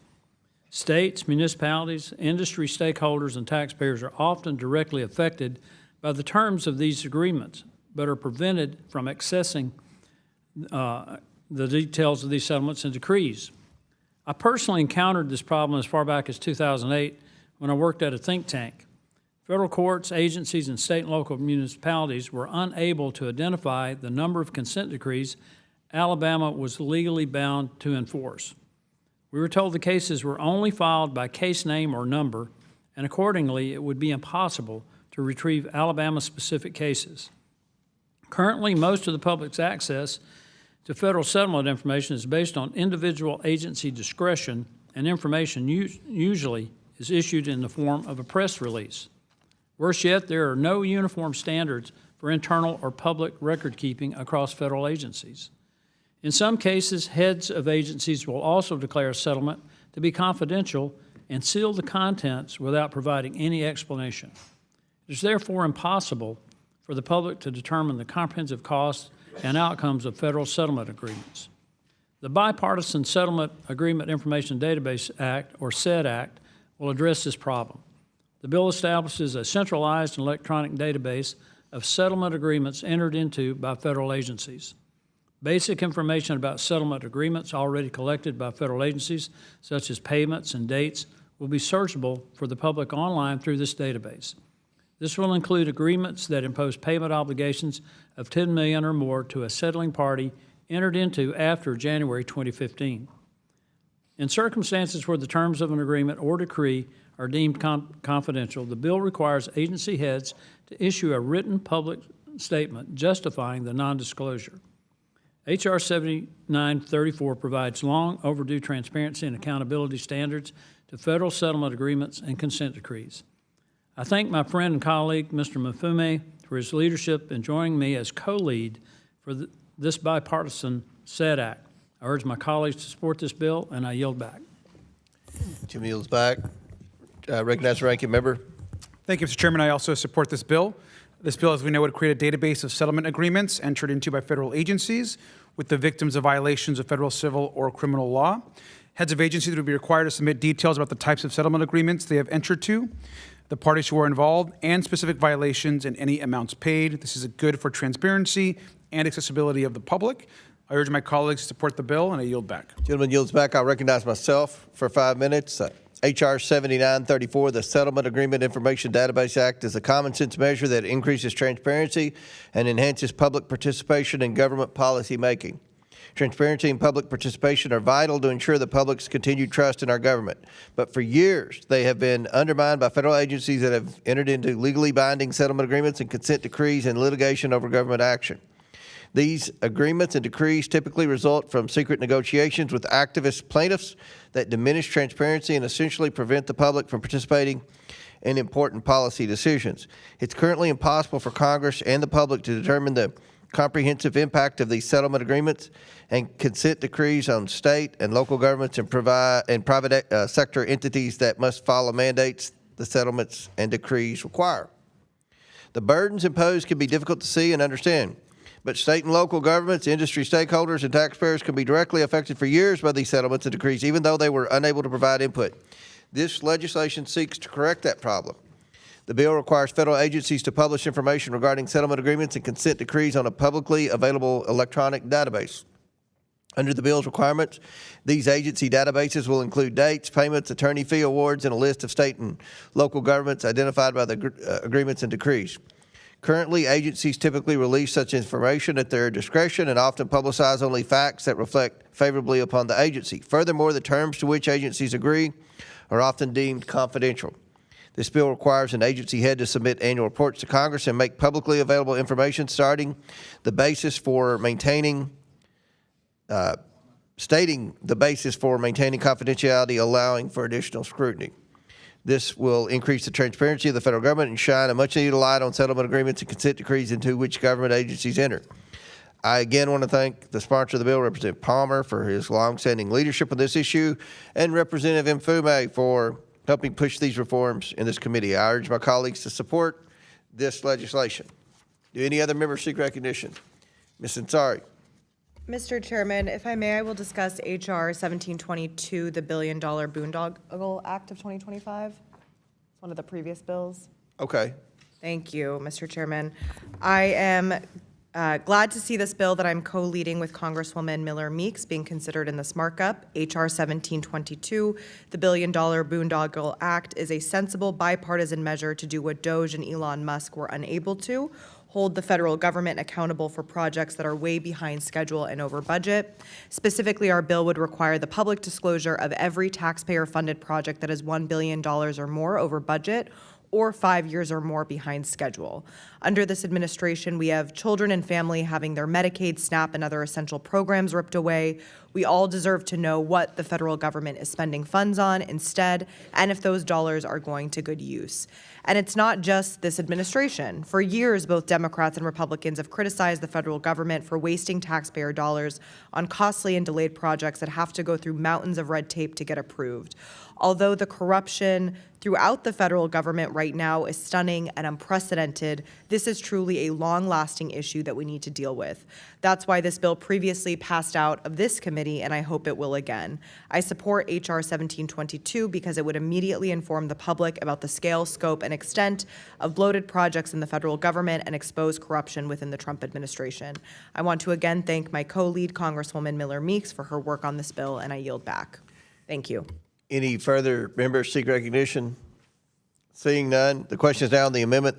States, municipalities, industry stakeholders, and taxpayers are often directly affected by the terms of these agreements, but are prevented from accessing the details of these settlements and decrees. I personally encountered this problem as far back as 2008 when I worked at a think tank. Federal courts, agencies, and state and local municipalities were unable to identify the number of consent decrees Alabama was legally bound to enforce. We were told the cases were only filed by case name or number, and accordingly, it would be impossible to retrieve Alabama-specific cases. Currently, most of the public's access to federal settlement information is based on individual agency discretion, and information usually is issued in the form of a press release. Worse yet, there are no uniform standards for internal or public record keeping across federal agencies. In some cases, heads of agencies will also declare a settlement to be confidential and seal the contents without providing any explanation. It is therefore impossible for the public to determine the comprehensive costs and outcomes of federal settlement agreements. The Bipartisan Settlement Agreement Information Database Act, or SED Act, will address this problem. The bill establishes a centralized electronic database of settlement agreements entered into by federal agencies. Basic information about settlement agreements already collected by federal agencies, such as payments and dates, will be searchable for the public online through this database. This will include agreements that impose payment obligations of $10 million or more to a settling party entered into after January 2015. In circumstances where the terms of an agreement or decree are deemed confidential, the bill requires agency heads to issue a written public statement justifying the non-disclosure. H.R. 7934 provides long overdue transparency and accountability standards to federal settlement agreements and consent decrees. I thank my friend and colleague, Mr. Mafume, for his leadership in joining me as co-lead for this bipartisan SED Act. I urge my colleagues to support this bill, and I yield back. Jim yields back. Recognize the ranking member. Thank you, Mr. Chairman. I also support this bill. This bill, as we know, would create a database of settlement agreements entered into by federal agencies with the victims of violations of federal civil or criminal law. Heads of agencies would be required to submit details about the types of settlement agreements they have entered to, the parties who are involved, and specific violations and any amounts paid. This is good for transparency and accessibility of the public. I urge my colleagues to support the bill, and I yield back. Gentleman yields back. I'll recognize myself for 5 minutes. H.R. 7934, the Settlement Agreement Information Database Act, is a common sense measure that increases transparency and enhances public participation in government policy making. Transparency and public participation are vital to ensure the public's continued trust in our government. But for years, they have been undermined by federal agencies that have entered into legally binding settlement agreements and consent decrees and litigation over government action. These agreements and decrees typically result from secret negotiations with activist plaintiffs that diminish transparency and essentially prevent the public from participating in important policy decisions. It's currently impossible for Congress and the public to determine the comprehensive impact of these settlement agreements and consent decrees on state and local governments and private sector entities that must follow mandates the settlements and decrees require. The burdens imposed can be difficult to see and understand, but state and local governments, industry stakeholders, and taxpayers can be directly affected for years by these settlements and decrees, even though they were unable to provide input. This legislation seeks to correct that problem. The bill requires federal agencies to publish information regarding settlement agreements and consent decrees on a publicly available electronic database. Under the bill's requirements, these agency databases will include dates, payments, attorney fee awards, and a list of state and local governments identified by the agreements and decrees. Currently, agencies typically release such information at their discretion and often publicize only facts that reflect favorably upon the agency. Furthermore, the terms to which agencies agree are often deemed confidential. This bill requires an agency head to submit annual reports to Congress and make publicly available information stating the basis for maintaining confidentiality, allowing for additional scrutiny. This will increase the transparency of the federal government and shine a much-needed light on settlement agreements and consent decrees into which government agencies enter. I again want to thank the sponsor of the bill, Representative Palmer, for his longstanding leadership on this issue, and Representative Mfume for helping push these reforms in this committee. I urge my colleagues to support this legislation. Do any other members seek recognition? Ms. Ansari. Mr. Chairman, if I may, I will discuss H.R. 1722, the $1 billion boondoggle act of 2025. It's one of the previous bills. Okay. Thank you, Mr. Chairman. I am glad to see this bill that I'm co-leading with Congresswoman Miller Meeks being considered in this markup. H.R. 1722, the $1 billion boondoggle act, is a sensible bipartisan measure to do what Doge and Elon Musk were unable to: hold the federal government accountable for projects that are way behind schedule and over budget. Specifically, our bill would require the public disclosure of every taxpayer-funded project that is $1 billion or more over budget or 5 years or more behind schedule. Under this administration, we have children and family having their Medicaid, SNAP, and other essential programs ripped away. We all deserve to know what the federal government is spending funds on instead, and if those dollars are going to good use. And it's not just this administration. For years, both Democrats and Republicans have criticized the federal government for wasting taxpayer dollars on costly and delayed projects that have to go through mountains of red tape to get approved. Although the corruption throughout the federal government right now is stunning and unprecedented, this is truly a long-lasting issue that we need to deal with. That's why this bill previously passed out of this committee, and I hope it will again. I support H.R. 1722 because it would immediately inform the public about the scale, scope, and extent of bloated projects in the federal government and expose corruption within the Trump administration. I want to again thank my co-lead, Congresswoman Miller Meeks, for her work on this bill, and I yield back. Thank you. Any further members seek recognition? Seeing none, the question is now on the amendment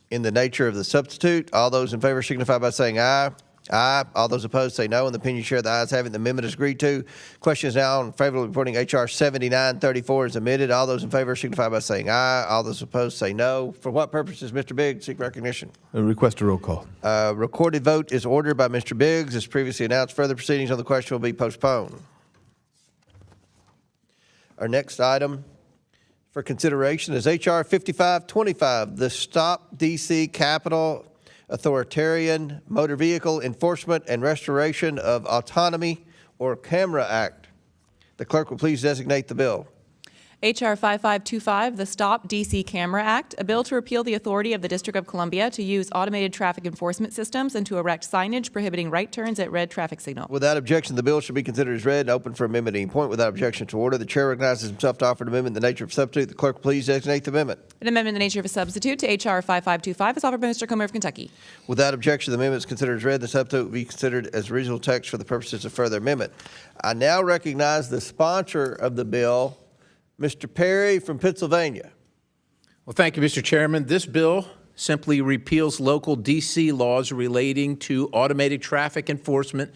in the nature of the substitute. All those in favor signify by saying aye. Aye. All those opposed say no, and the opinion share the ayes have it. The amendment is agreed to. Question is now in favor of reporting H.R. 7934 is amended. All those in favor signify by saying aye. All those opposed say no. For what purposes, Mr. Biggs, seek recognition? Request a roll call. Recorded vote is ordered by Mr. Biggs. As previously announced, further proceedings on the question will be postponed. Our next item for consideration is H.R. 5525, the Stop DC Capital Authoritarian Motor Vehicle Enforcement and Restoration of Autonomy or CAMERA Act. The clerk will please designate the bill. H.R. 5525, the Stop DC Camera Act, a bill to repeal the authority of the District of Columbia to use automated traffic enforcement systems and to erect signage prohibiting right turns at red traffic signal. Without objection, the bill should be considered as read and open for amendment at any point. Without objection to order, the chair recognizes himself to offer an amendment in the nature of substitute. The clerk will please designate the amendment. An amendment in the nature of a substitute to H.R. 5525 is offered by Mr. Comer of Kentucky. Without objection, the amendment is considered as read. The substitute will be considered as original text for the purposes of further amendment. I now recognize the sponsor of the bill, Mr. Perry from Pennsylvania. Well, thank you, Mr. Chairman. This bill simply repeals local D.C. laws relating to automated traffic enforcement,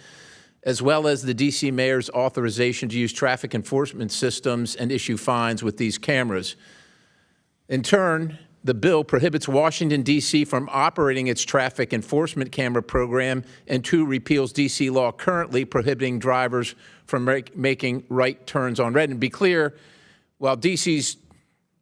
as well as the D.C. mayor's authorization to use traffic enforcement systems and issue fines with these cameras. In turn, the bill prohibits Washington, D.C. from operating its traffic enforcement camera program, and 2, repeals D.C. law currently prohibiting drivers from making right turns on red. And be clear, while D.C.'s,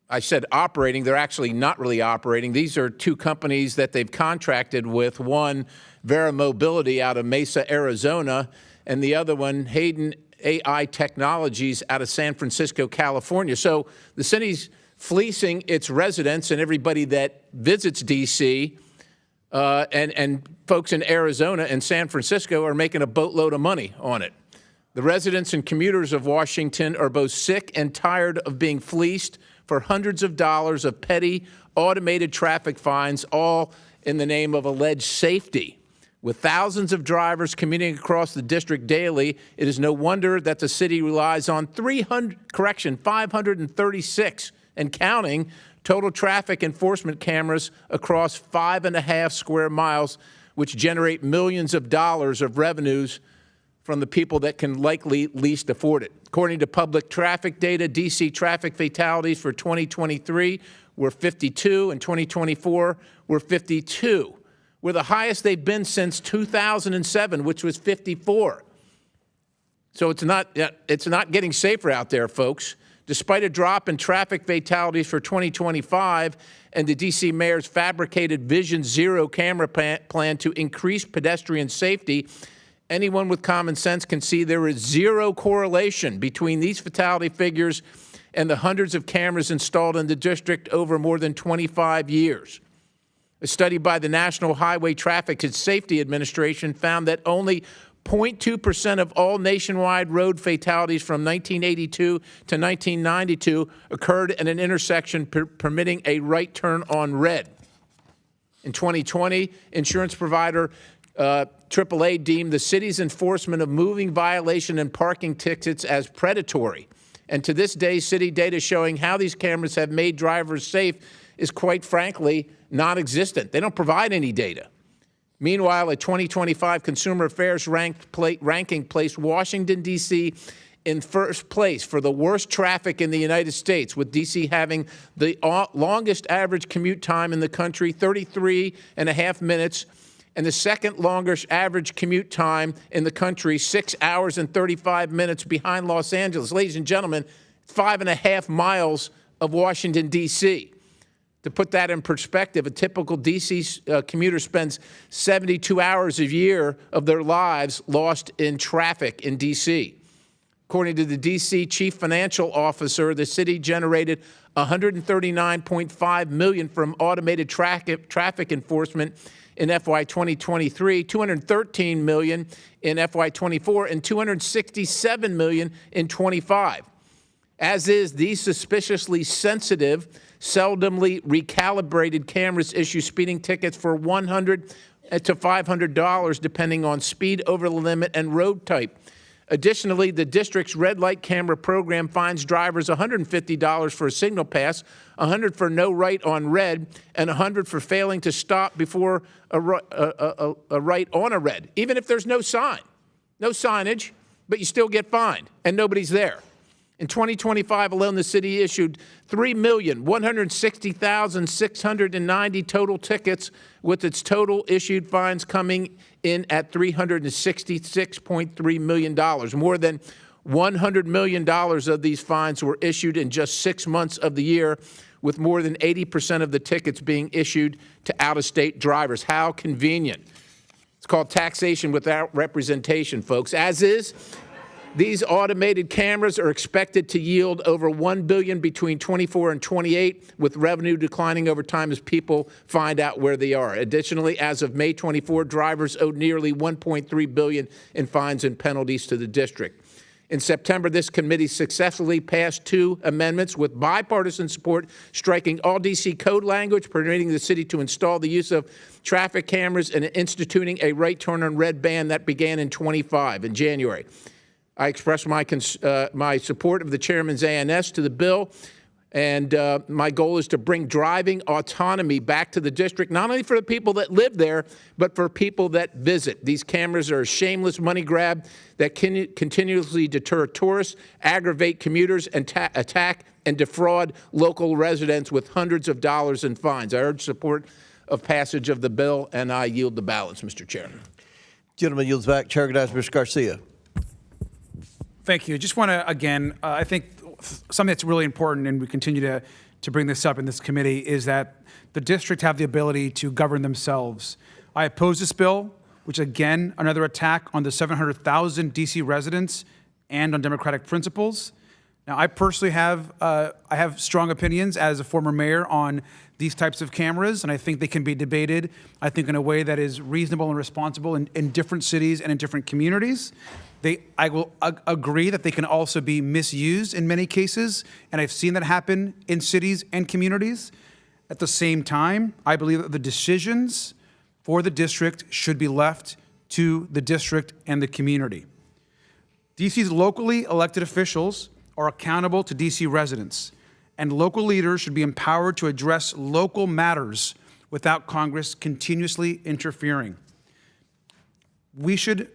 I said operating, they're actually not really operating. These are 2 companies that they've contracted with, one, Vera Mobility out of Mesa, Arizona, and the other one, Hayden AI Technologies out of San Francisco, California. So the city's fleecing its residents and everybody that visits D.C., and folks in Arizona and San Francisco are making a boatload of money on it. The residents and commuters of Washington are both sick and tired of being fleeced for hundreds of dollars of petty automated traffic fines, all in the name of alleged safety. With thousands of drivers commuting across the district daily, it is no wonder that the city relies on 536 and counting total traffic enforcement cameras across 5.5 square miles, which generate millions of dollars of revenues from the people that can likely least afford it. According to public traffic data, D.C. traffic fatalities for 2023 were 52, and 2024 were 52. Were the highest they've been since 2007, which was 54. So it's not getting safer out there, folks. Despite a drop in traffic fatalities for 2025 and the D.C. mayor's fabricated Vision Zero camera plan to increase pedestrian safety, anyone with common sense can see there is zero correlation between these fatality figures and the hundreds of cameras installed in the district over more than 25 years. A study by the National Highway Traffic and Safety Administration found that only 0.2% of all nationwide road fatalities from 1982 to 1992 occurred at an intersection permitting a right turn on red. In 2020, insurance provider AAA deemed the city's enforcement of moving violation and parking tickets as predatory. And to this day, city data showing how these cameras have made drivers safe is quite frankly non-existent. They don't provide any data. Meanwhile, a 2025 Consumer Affairs ranking placed Washington, D.C. in first place for the worst traffic in the United States, with D.C. having the longest average commute time in the country, 33.5 minutes, and the second longest average commute time in the country, 6 hours and 35 minutes behind Los Angeles. Ladies and gentlemen, 5.5 miles of Washington, D.C. To put that in perspective, a typical D.C. Commuter spends 72 hours a year of their lives lost in traffic in D.C. According to the D.C. Chief Financial Officer, the city generated $139.5 million from automated traffic enforcement in FY 2023, $213 million in FY 24, and $267 million in 25. As is, these suspiciously sensitive, seldomly recalibrated cameras issue speeding tickets for $100 to $500, depending on speed over the limit and road type. Additionally, the district's red light camera program fines drivers $150 for a signal pass, $100 for no right on red, and $100 for failing to stop before a right on a red, even if there's no sign, no signage, but you still get fined, and nobody's there. In 2025 alone, the city issued 3,160,690 total tickets, with its total issued fines coming in at $366.3 million. More than $100 million of these fines were issued in just 6 months of the year, with more than 80% of the tickets being issued to out-of-state drivers. How convenient. It's called taxation without representation, folks. As is, these automated cameras are expected to yield over $1 billion between 24 and 28, with revenue declining over time as people find out where they are. Additionally, as of May 24, drivers owed nearly $1.3 billion in fines and penalties to the district. In September, this committee successfully passed 2 amendments with bipartisan support, striking all D.C. code language, permitting the city to install the use of traffic cameras, and instituting a right turn on red ban that began in January. I express my support of the chairman's ANS to the bill, and my goal is to bring driving autonomy back to the district, not only for the people that live there, but for people that visit. These cameras are a shameless money grab that can continuously deter tourists, aggravate commuters, and attack and defraud local residents with hundreds of dollars in fines. I urge support of passage of the bill, and I yield the balance, Mr. Chairman. Gentleman yields back. Chair recognizes Mr. Garcia. Thank you. Just want to, again, I think something that's really important, and we continue to bring this up in this committee, is that the district have the ability to govern themselves. I oppose this bill, which again, another attack on the 700,000 DC residents and on democratic principles. Now, I personally have strong opinions as a former mayor on these types of cameras, and I think they can be debated, I think, in a way that is reasonable and responsible in different cities and in different communities. I will agree that they can also be misused in many cases, and I've seen that happen in cities and communities. At the same time, I believe that the decisions for the district should be left to the district and the community. DC's locally elected officials are accountable to DC residents, and local leaders should be empowered to address local matters without Congress continuously interfering. We should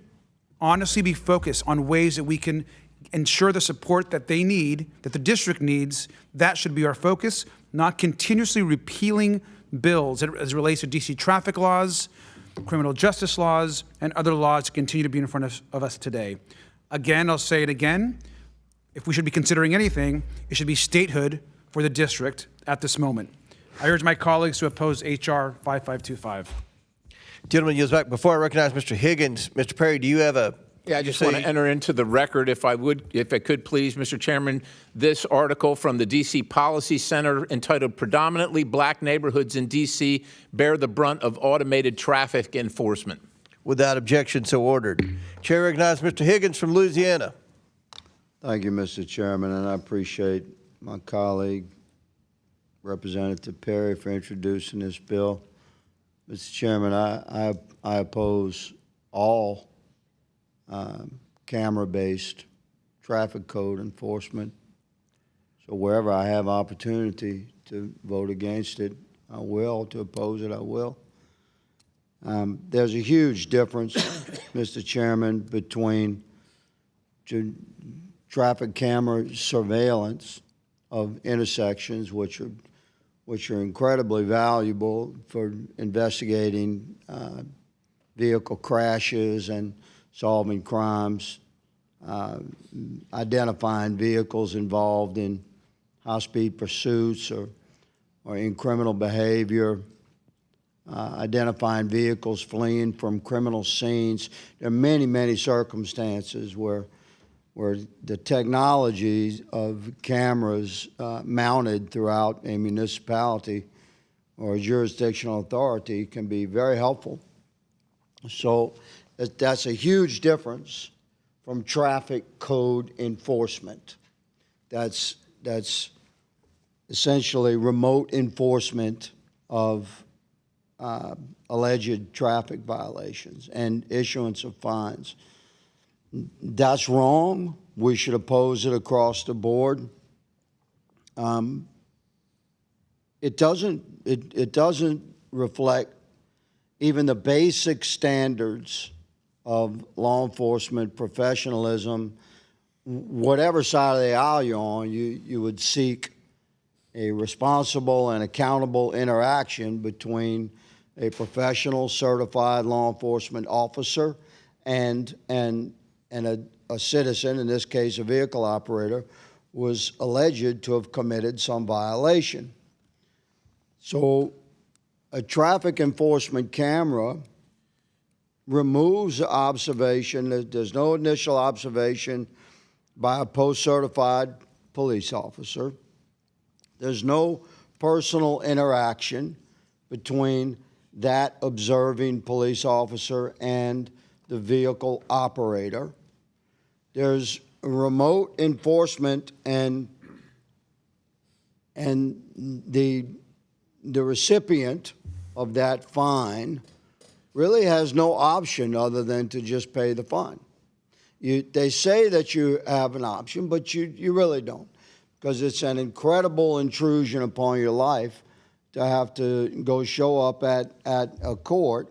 honestly be focused on ways that we can ensure the support that they need, that the district needs. That should be our focus, not continuously repealing bills as it relates to DC traffic laws, criminal justice laws, and other laws that continue to be in front of us today. Again, I'll say it again, if we should be considering anything, it should be statehood for the district at this moment. I urge my colleagues to oppose H.R. 5525. Gentleman yields back. Before I recognize Mr. Higgins, Mr. Perry, do you have a... Yeah, I just want to enter into the record, if I could please, Mr. Chairman, this article from the D.C. Policy Center entitled "Predominantly Black Neighborhoods in D.C. Bear the Brunt of Automated Traffic Enforcement." Without objection, so ordered. Chair recognizes Mr. Higgins from Louisiana. Thank you, Mr. Chairman, and I appreciate my colleague, Representative Perry, for introducing this bill. Mr. Chairman, I oppose all camera-based traffic code enforcement. So wherever I have opportunity to vote against it, I will. To oppose it, I will. There's a huge difference, Mr. Chairman, between traffic camera surveillance of intersections, which are incredibly valuable for investigating vehicle crashes and solving crimes, identifying vehicles involved in high-speed pursuits or in criminal behavior, identifying vehicles fleeing from criminal scenes. There are many, many circumstances where the technology of cameras mounted throughout a municipality or a jurisdictional authority can be very helpful. So that's a huge difference from traffic code enforcement. That's essentially remote enforcement of alleged traffic violations and issuance of fines. That's wrong. We should oppose it across the board. It doesn't reflect even the basic standards of law enforcement professionalism. Whatever side of the aisle you're on, you would seek a responsible and accountable interaction between a professional certified law enforcement officer and a citizen, in this case a vehicle operator, was alleged to have committed some violation. So a traffic enforcement camera removes the observation. There's no initial observation by a post-certified police officer. There's no personal interaction between that observing police officer and the vehicle operator. There's remote enforcement, and the recipient of that fine really has no option other than to just pay the fine. They say that you have an option, but you really don't, because it's an incredible intrusion upon your life to have to go show up at a court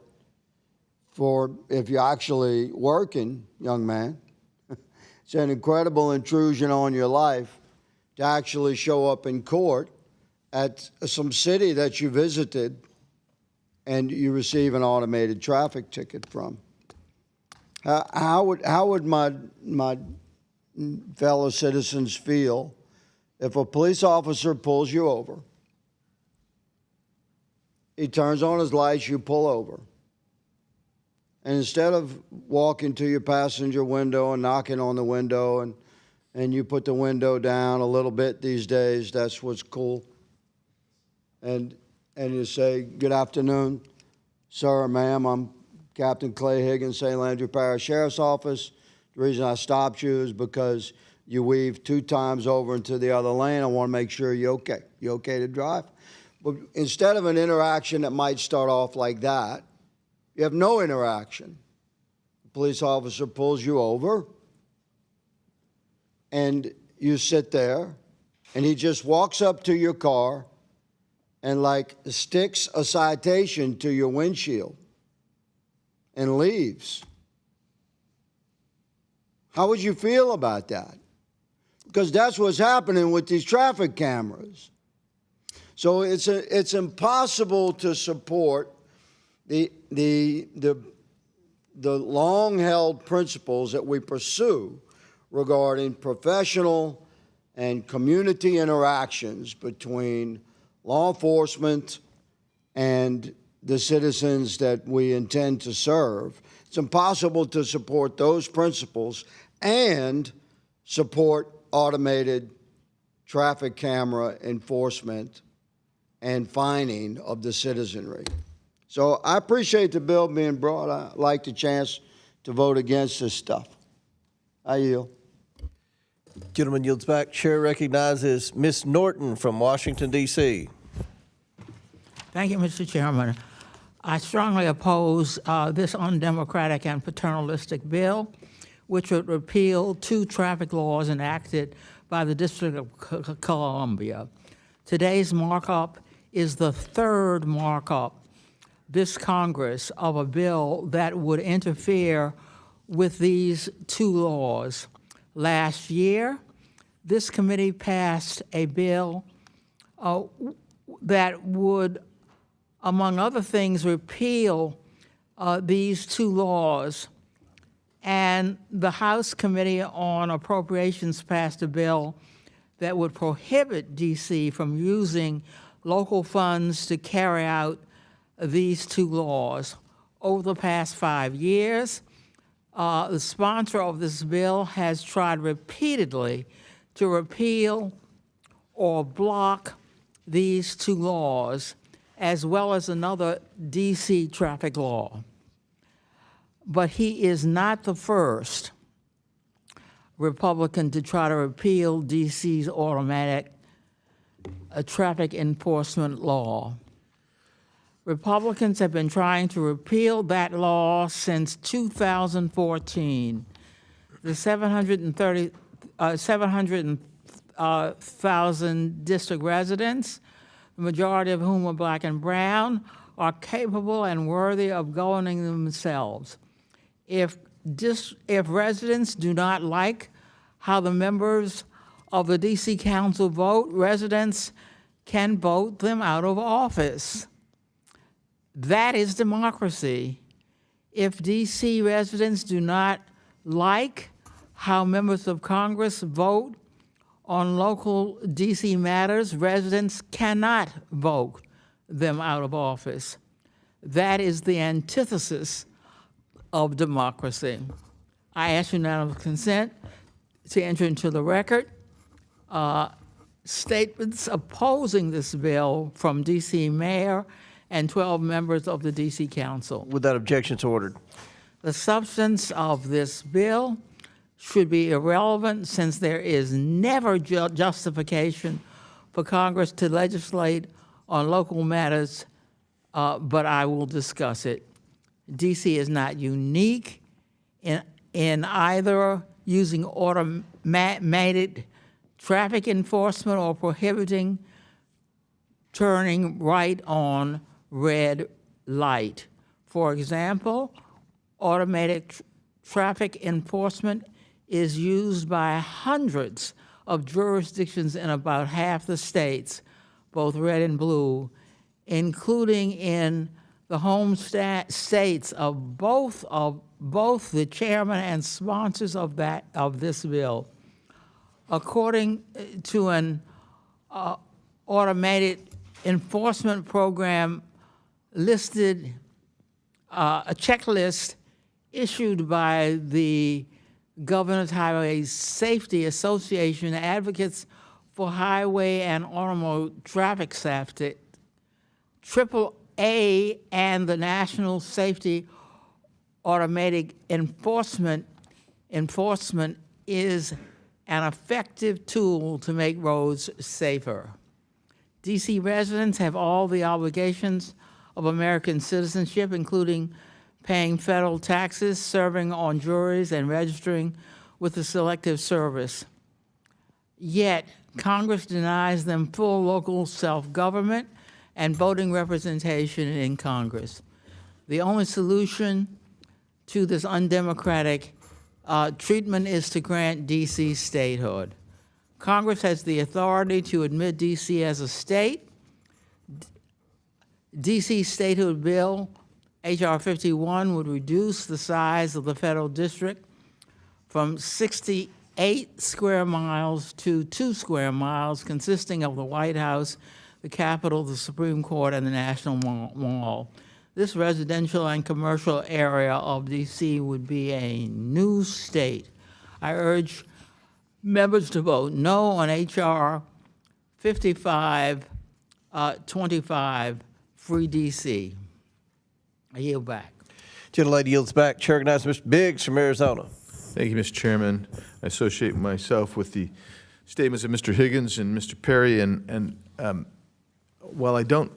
for, if you're actually working, young man, it's an incredible intrusion on your life to actually show up in court at some city that you visited and you receive an automated traffic ticket from. How would my fellow citizens feel if a police officer pulls you over, he turns on his lights, you pull over, and instead of walking to your passenger window and knocking on the window and you put the window down a little bit these days, that's what's cool, and you say, "Good afternoon, sir or ma'am, I'm Captain Clay Higgins, St. Landry Parish Sheriff's Office. The reason I stopped you is because you weaved 2 times over into the other lane. I want to make sure you're okay. You okay to drive?" But instead of an interaction that might start off like that, you have no interaction. The police officer pulls you over, and you sit there, and he just walks up to your car and like sticks a citation to your windshield and leaves. How would you feel about that? Because that's what's happening with these traffic cameras. So it's impossible to support the long-held principles that we pursue regarding professional and community interactions between law enforcement and the citizens that we intend to serve. It's impossible to support those principles and support automated traffic camera enforcement and fining of the citizenry. So I appreciate the bill being brought. I like the chance to vote against this stuff. I yield. Gentleman yields back. Chair recognizes Ms. Norton from Washington, D.C. Thank you, Mr. Chairman. I strongly oppose this undemocratic and paternalistic bill, which would repeal 2 traffic laws enacted by the District of Columbia. Today's markup is the 3rd markup this Congress of a bill that would interfere with these 2 laws. Last year, this committee passed a bill that would, among other things, repeal these 2 laws. And the House Committee on Appropriations passed a bill that would prohibit D.C. from using local funds to carry out these 2 laws. Over the past 5 years, the sponsor of this bill has tried repeatedly to repeal or block these 2 laws, as well as another D.C. traffic law. But he is not the first Republican to try to repeal D.C.'s automatic traffic enforcement law. Republicans have been trying to repeal that law since 2014. The 700,000 district residents, the majority of whom are black and brown, are capable and worthy of governing themselves. If residents do not like how the members of the D.C. Council vote, residents can vote them out of office. That is democracy. If D.C. residents do not like how members of Congress vote on local D.C. matters, residents cannot vote them out of office. That is the antithesis of democracy. I ask unanimous consent to enter into the record statements opposing this bill from D.C. Mayor and 12 members of the D.C. Council. With that objection, it's ordered. The substance of this bill should be irrelevant since there is never justification for Congress to legislate on local matters, but I will discuss it. D.C. is not unique in either using automated traffic enforcement or prohibiting turning right on red light. For example, automated traffic enforcement is used by hundreds of jurisdictions in about half the states, both red and blue, including in the home states of both the chairman and sponsors of this bill. According to an automated enforcement program listed, a checklist issued by the Governor's Highway Safety Association, advocates for highway and automobile traffic safety, AAA, and the National Safety Automatic Enforcement is an effective tool to make roads safer. DC residents have all the obligations of American citizenship, including paying federal taxes, serving on juries, and registering with the Selective Service. Yet, Congress denies them full local self-government and voting representation in Congress. The only solution to this undemocratic treatment is to grant D.C. statehood. Congress has the authority to admit D.C. as a state. D.C. statehood bill, H.R. 51, would reduce the size of the federal district from 68 square miles to 2 square miles, consisting of the White House, the Capitol, the Supreme Court, and the National Mall. This residential and commercial area of D.C. would be a new state. I urge members to vote no on H.R. 5525, Free D.C. I yield back. Gentlelady yields back. Chair recognizes Mr. Biggs from Arizona. Thank you, Mr. Chairman. I associate myself with the statements of Mr. Higgins and Mr. Perry, and while I don't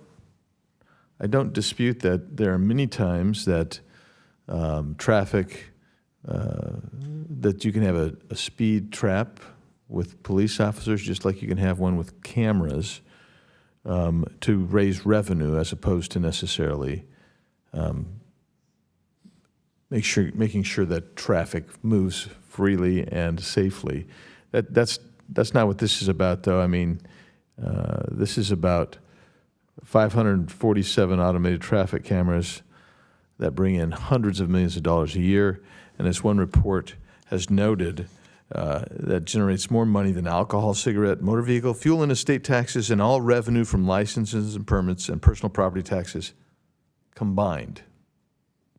dispute that there are many times that traffic, that you can have a speed trap with police officers, just like you can have one with cameras, to raise revenue as opposed to necessarily making sure that traffic moves freely and safely. That's not what this is about, though. I mean, this is about 547 automated traffic cameras that bring in hundreds of millions of dollars a year, and as one report has noted, that generates more money than alcohol, cigarette, motor vehicle, fuel and estate taxes, and all revenue from licenses and permits and personal property taxes combined.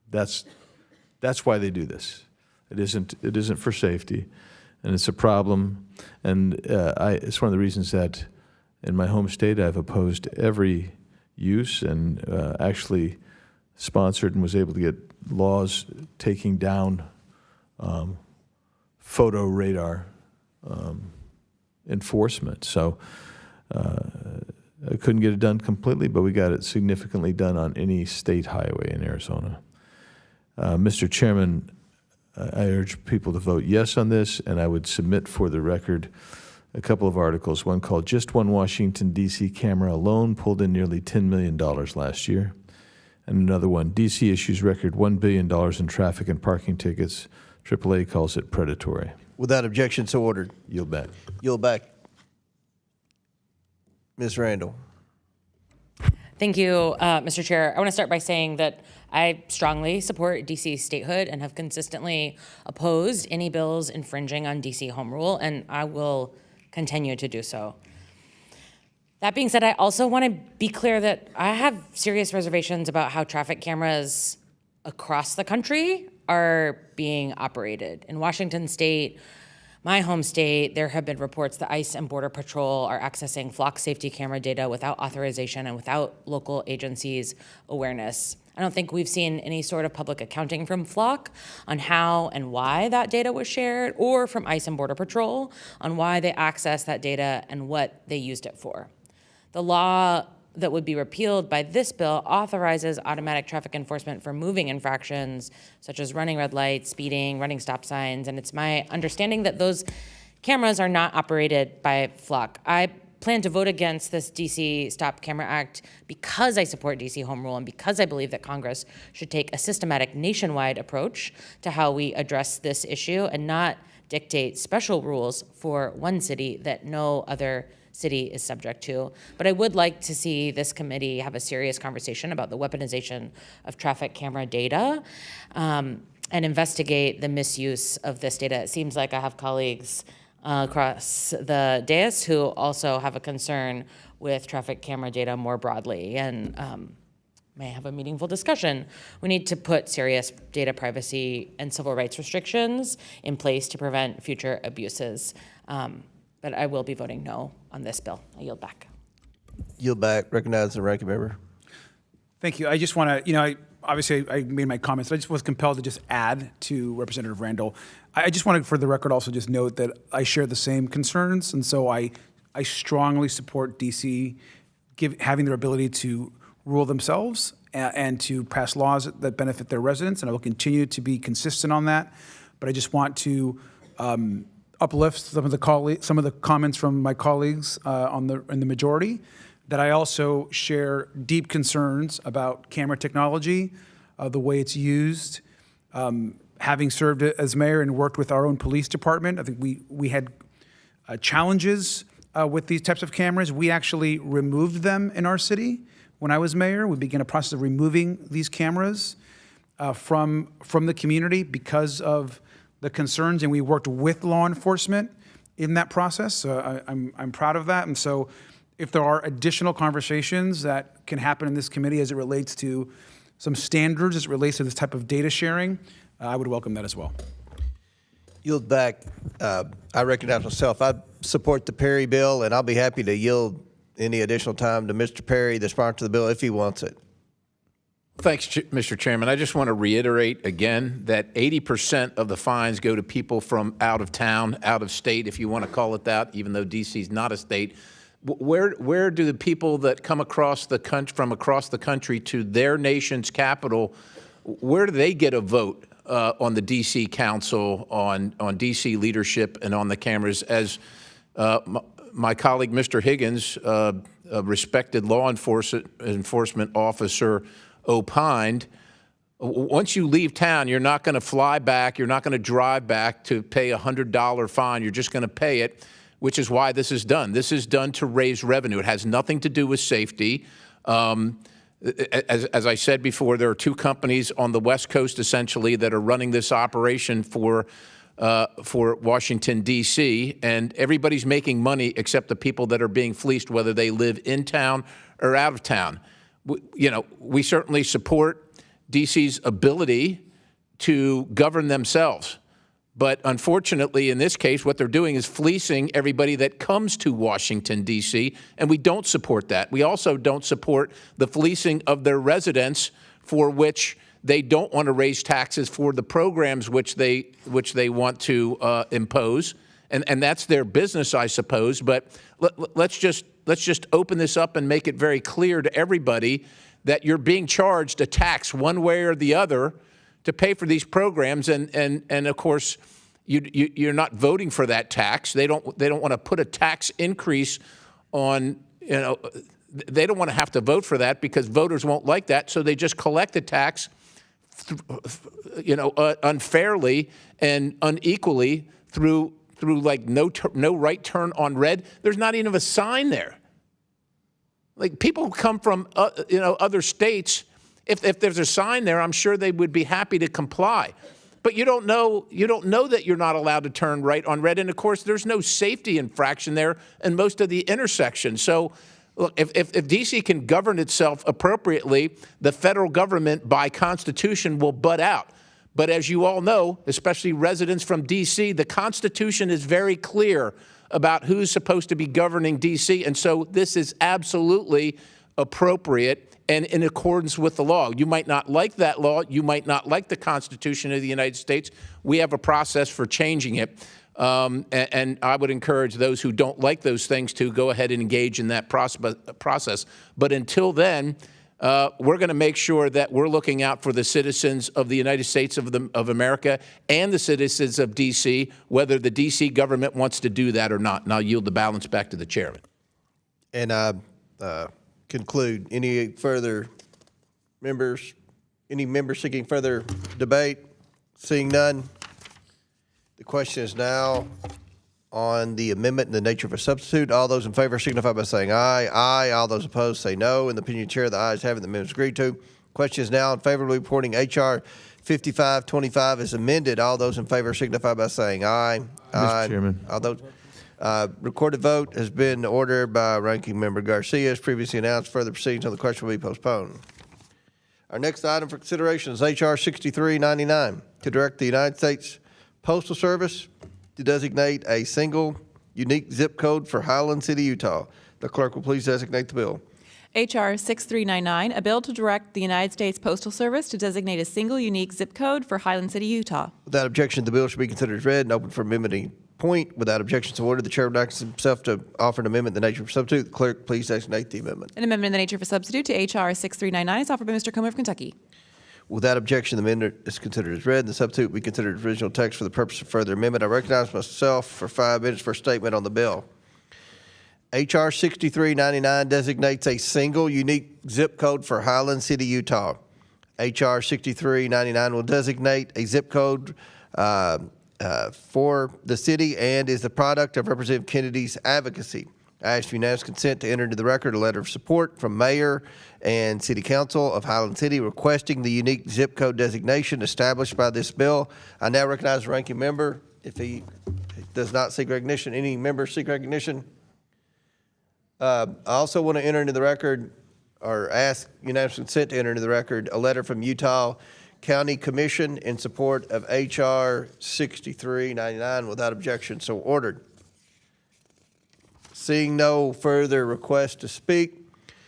That's why they do this. It isn't for safety, and it's a problem. And it's one of the reasons that in my home state I've opposed every use, and actually sponsored and was able to get laws taking down photo radar enforcement. So I couldn't get it done completely, but we got it significantly done on any state highway in Arizona. Mr. Chairman, I urge people to vote yes on this, and I would submit for the record a couple of articles, one called "Just One Washington, D.C. Camera Alone Pulled in Nearly $10 million Last Year," and another one, "D.C. Issues Record $1 billion in Traffic and Parking Tickets. AAA calls it predatory." Without objection, so ordered. Yield back. Yield back. Ms. Randall. Thank you, Mr. Chair. I want to start by saying that I strongly support D.C. statehood and have consistently opposed any bills infringing on D.C. home rule, and I will continue to do so. That being said, I also want to be clear that I have serious reservations about how traffic cameras across the country are being operated. In Washington state, my home state, there have been reports that ICE and Border Patrol are accessing flock safety camera data without authorization and without local agencies' awareness. I don't think we've seen any sort of public accounting from Flock on how and why that data was shared, or from ICE and Border Patrol on why they accessed that data and what they used it for. The law that would be repealed by this bill authorizes automatic traffic enforcement for moving infractions, such as running red lights, speeding, running stop signs, and it's my understanding that those cameras are not operated by Flock. I plan to vote against this DC Stop Camera Act because I support DC Home Rule and because I believe that Congress should take a systematic nationwide approach to how we address this issue and not dictate special rules for one city that no other city is subject to. But I would like to see this committee have a serious conversation about the weaponization of traffic camera data and investigate the misuse of this data. It seems like I have colleagues across the dais who also have a concern with traffic camera data more broadly and may have a meaningful discussion. We need to put serious data privacy and civil rights restrictions in place to prevent future abuses. But I will be voting no on this bill. I yield back. Yield back. Recognize the ranking member. Thank you. I just want to, obviously I made my comments, but I just was compelled to just add to Representative Randall. I just wanted, for the record, also just note that I share the same concerns, and so I strongly support DC having their ability to rule themselves and to pass laws that benefit their residents, and I will continue to be consistent on that. But I just want to uplift some of the comments from my colleagues in the majority, that I also share deep concerns about camera technology, the way it's used. Having served as mayor and worked with our own police department, I think we had challenges with these types of cameras. We actually removed them in our city when I was mayor. We began a process of removing these cameras from the community because of the concerns, and we worked with law enforcement in that process. So I'm proud of that. And so if there are additional conversations that can happen in this committee as it relates to some standards, as it relates to this type of data sharing, I would welcome that as well. Yield back. I recognize myself. I support the Perry bill, and I'll be happy to yield any additional time to Mr. Perry, the sponsor of the bill, if he wants it. Thanks, Mr. Chairman. I just want to reiterate again that 80% of the fines go to people from out of town, out of state, if you want to call it that, even though D.C. is not a state. Where do the people that come across the from across the country to their nation's capital, where do they get a vote on the D.C. Council, on D.C. leadership, and on the cameras? As my colleague, Mr. Higgins, a respected law enforcement officer, opined, once you leave town, you're not going to fly back, you're not going to drive back to pay a $100 fine, you're just going to pay it, which is why this is done. This is done to raise revenue. It has nothing to do with safety. As I said before, there are two companies on the West Coast, essentially, that are running this operation for Washington, D.C., and everybody's making money except the people that are being fleeced, whether they live in town or out of town. We certainly support D.C.'s ability to govern themselves. But unfortunately, in this case, what they're doing is fleecing everybody that comes to Washington, D.C., and we don't support that. We also don't support the fleecing of their residents, for which they don't want to raise taxes for the programs which they want to impose, and that's their business, I suppose. But let's just open this up and make it very clear to everybody that you're being charged a tax one way or the other to pay for these programs, and of course you're not voting for that tax. They don't want to put a tax increase on, they don't want to have to vote for that because voters won't like that, so they just collect the tax unfairly and unequally through like no right turn on red. There's not even a sign there. Like, people who come from other states, if there's a sign there, I'm sure they would be happy to comply. But you don't know that you're not allowed to turn right on red, and of course there's no safety infraction there in most of the intersections. So look, if D.C. can govern itself appropriately, the federal government by Constitution will butt out. But as you all know, especially residents from D.C., the Constitution is very clear about who's supposed to be governing D.C., and so this is absolutely appropriate and in accordance with the law. You might not like that law. You might not like the Constitution of the United States. We have a process for changing it. And I would encourage those who don't like those things to go ahead and engage in that process. But until then, we're going to make sure that we're looking out for the citizens of the United States of America and the citizens of D.C., whether the D.C. government wants to do that or not. And I'll yield the balance back to the chairman. And I conclude. Any further members? Any members seeking further debate? Seeing none, The question is now on the amendment in the nature of a substitute. All those in favor signify by saying aye. Aye. All those opposed say no. In the opinion of the chair, the ayes have it. The amendment is agreed to. Question is now in favor of reporting H.R. 5525 as amended. All those in favor signify by saying aye. Aye. Mr. Chairman. All those. Recorded vote has been ordered by Ranking Member Garcia. As previously announced, further proceedings on the question will be postponed. Our next item for consideration is H.R. 6399 to direct the United States Postal Service to designate a single unique zip code for Highland City, Utah. The clerk will please designate the bill. H.R. 6399, a bill to direct the United States Postal Service to designate a single unique zip code for Highland City, Utah. Without objection, the bill should be considered as read and open for amendment at any point. Without objection to order, the chair will act himself to offer an amendment in the nature of a substitute. The clerk, please designate the amendment. An amendment in the nature of a substitute to H.R. 6399 is offered by Mr. Comer of Kentucky. Without objection, the amendment is considered as read, and the substitute will be considered as original text for the purpose of further amendment. I recognize myself for 5 minutes for a statement on the bill. H.R. 6399 designates a single unique zip code for Highland City, Utah. H.R. 6399 will designate a zip code for the city and is the product of Representative Kennedy's advocacy. I ask for unanimous consent to enter into the record a letter of support from Mayor and City Council of Highland City requesting the unique zip code designation established by this bill. I now recognize the ranking member. If he does not seek recognition, any member seek recognition? I also want to enter into the record, or ask unanimous consent to enter into the record, a letter from Utah County Commission in support of H.R. 6399 without objection, so ordered. Seeing no further requests to speak,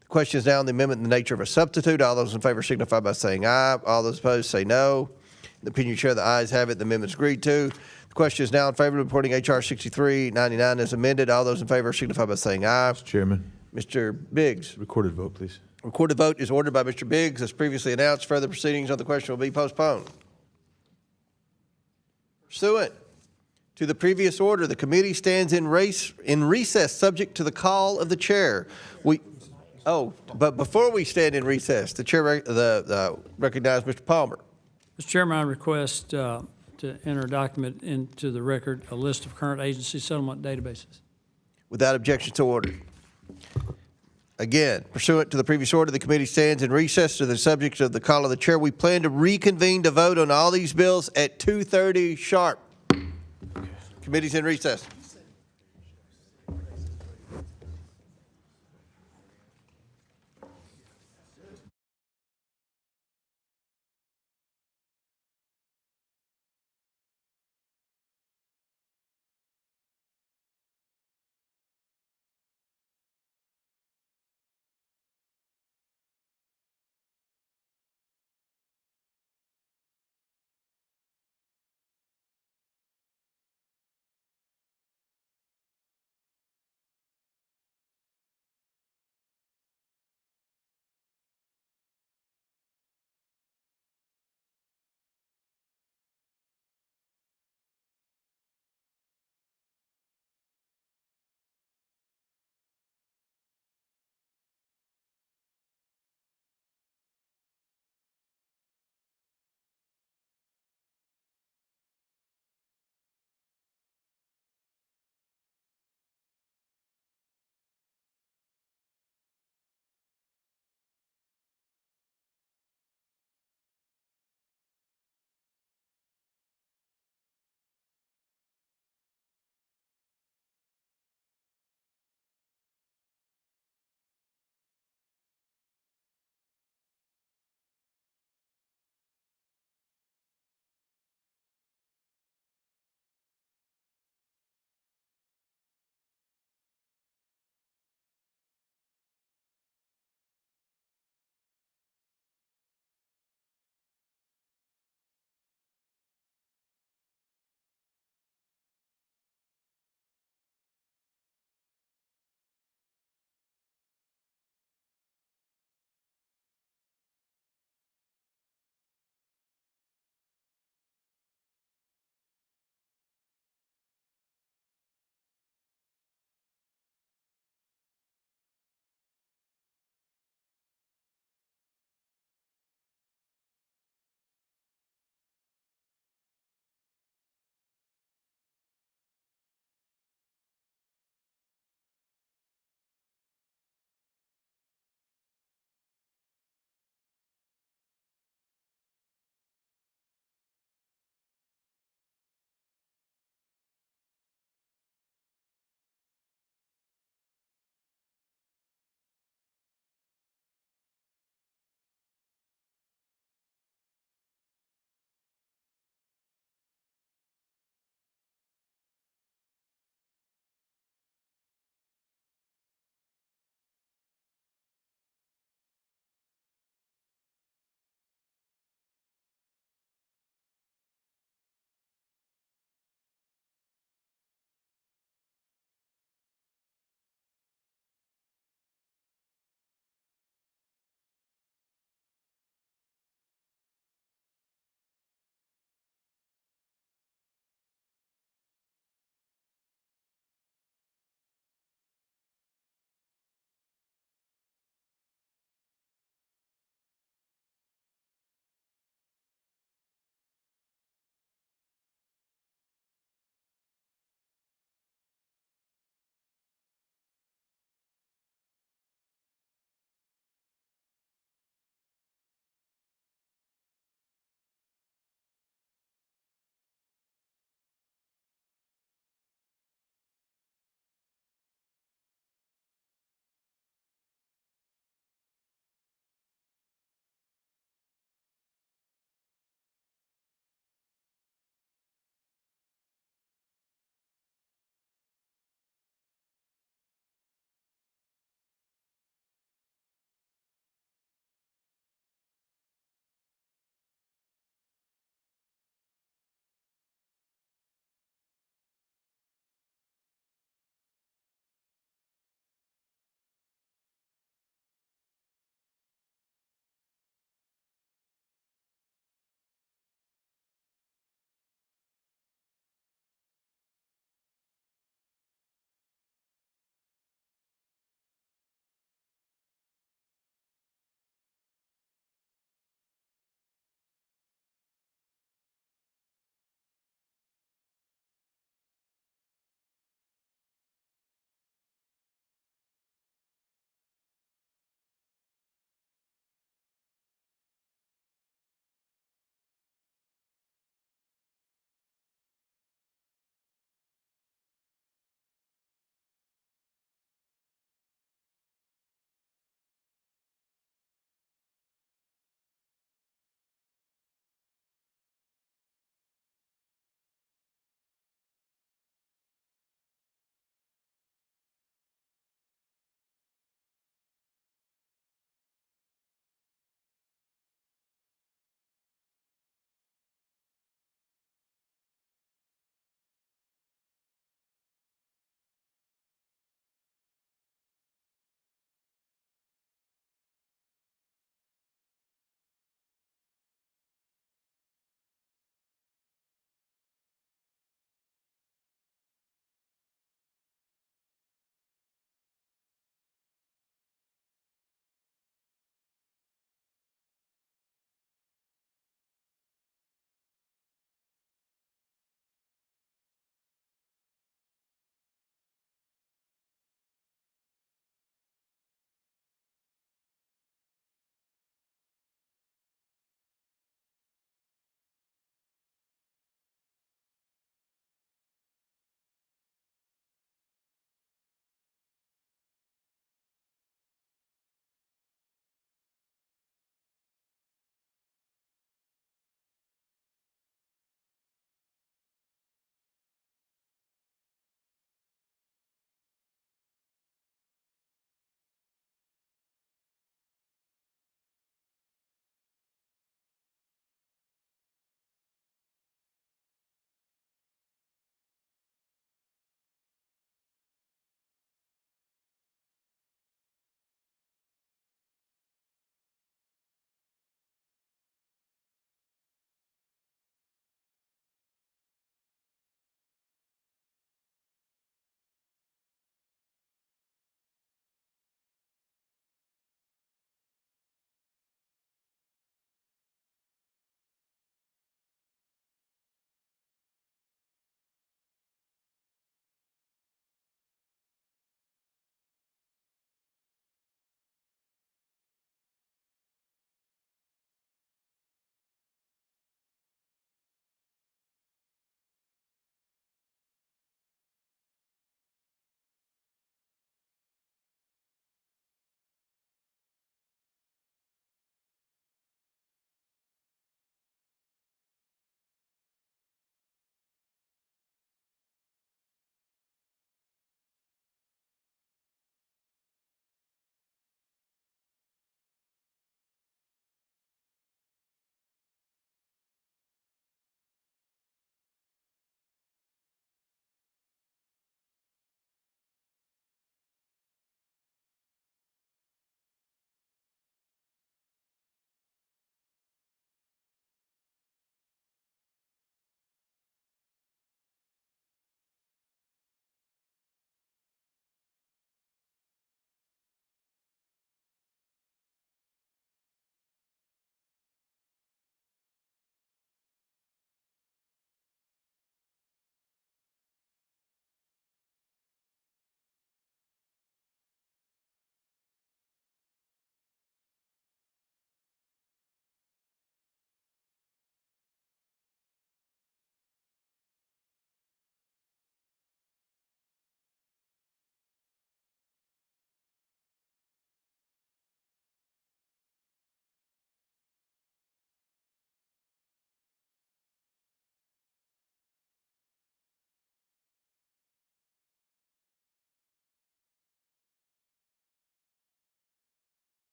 the question is now on the amendment in the nature of a substitute. All those in favor signify by saying aye. All those opposed say no. In the opinion of the chair, the ayes have it. The amendment is agreed to. The question is now in favor of reporting H.R. 6399 as amended. All those in favor signify by saying aye. Mr. Chairman. Mr. Biggs. Recorded vote, please. Recorded vote is ordered by Mr. Biggs. As previously announced, further proceedings on the question will be postponed. Pursuant to the previous order, the committee stands in recess subject to the call of the chair. But before we stand in recess, the chair recognize Mr. Palmer. Mr. Chairman, I request to enter a document into the record, a list of current agency settlement databases. Without objection, so ordered. Again, pursuant to the previous order, the committee stands in recess to the subject of the call of the chair. We plan to reconvene to vote on all these bills at 2:30 sharp. Committee's in recess.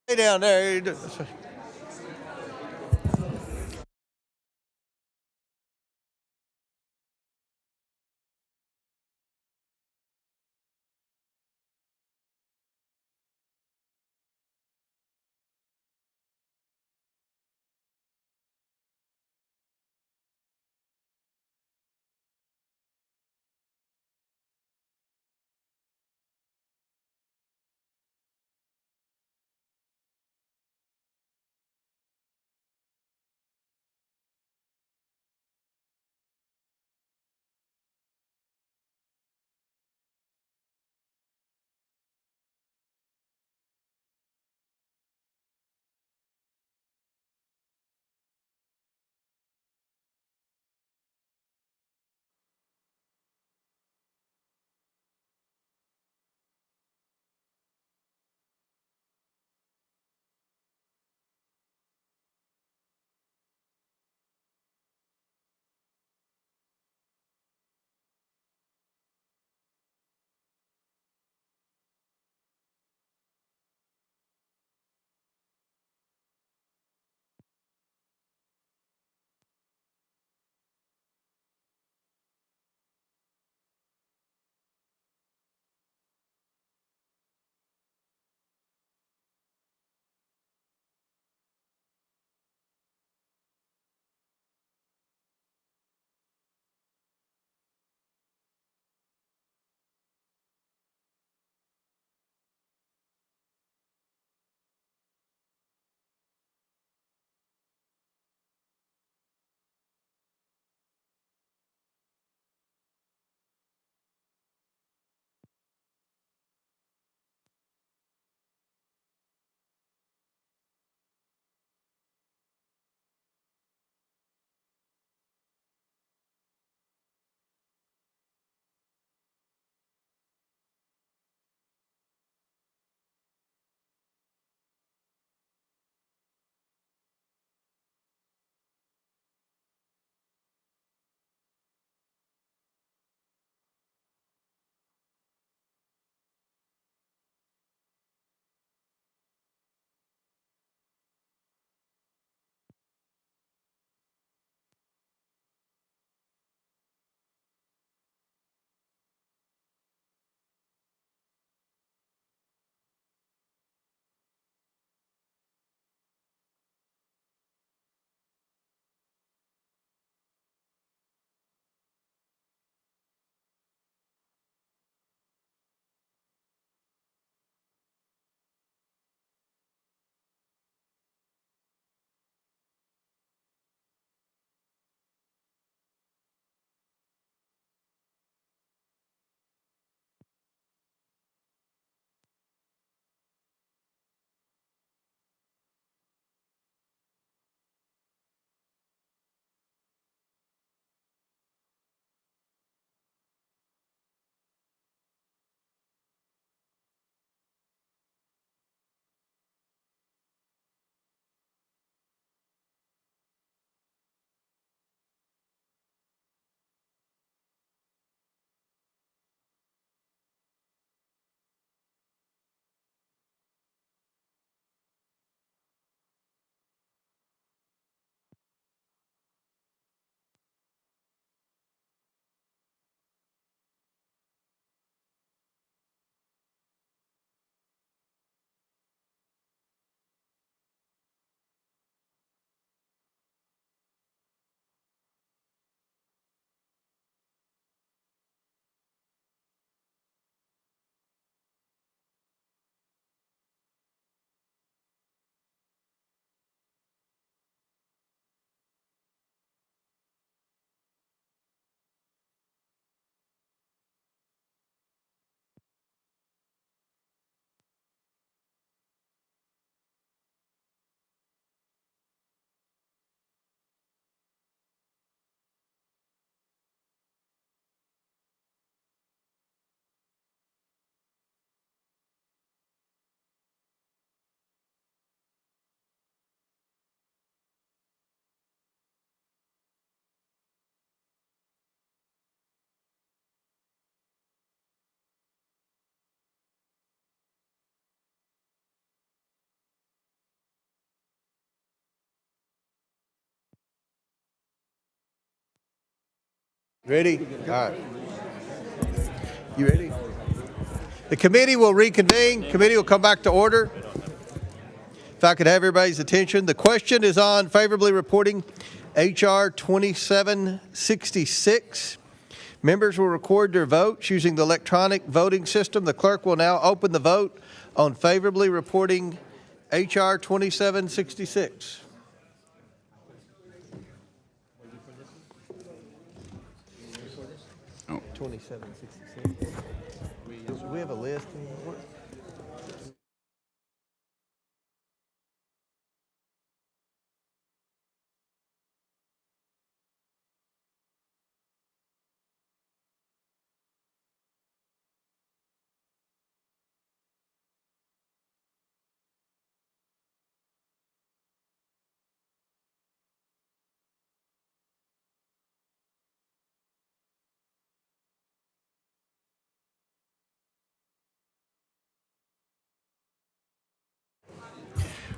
Stay down there. Ready? All right. You ready? The committee will reconvene. Committee will come back to order. If I could have everybody's attention. The question is on favorably reporting H.R. 2766. Members will record their votes using the electronic voting system. The clerk will now open the vote on favorably reporting H.R. 2766. Oh. 2766. Do we have a list?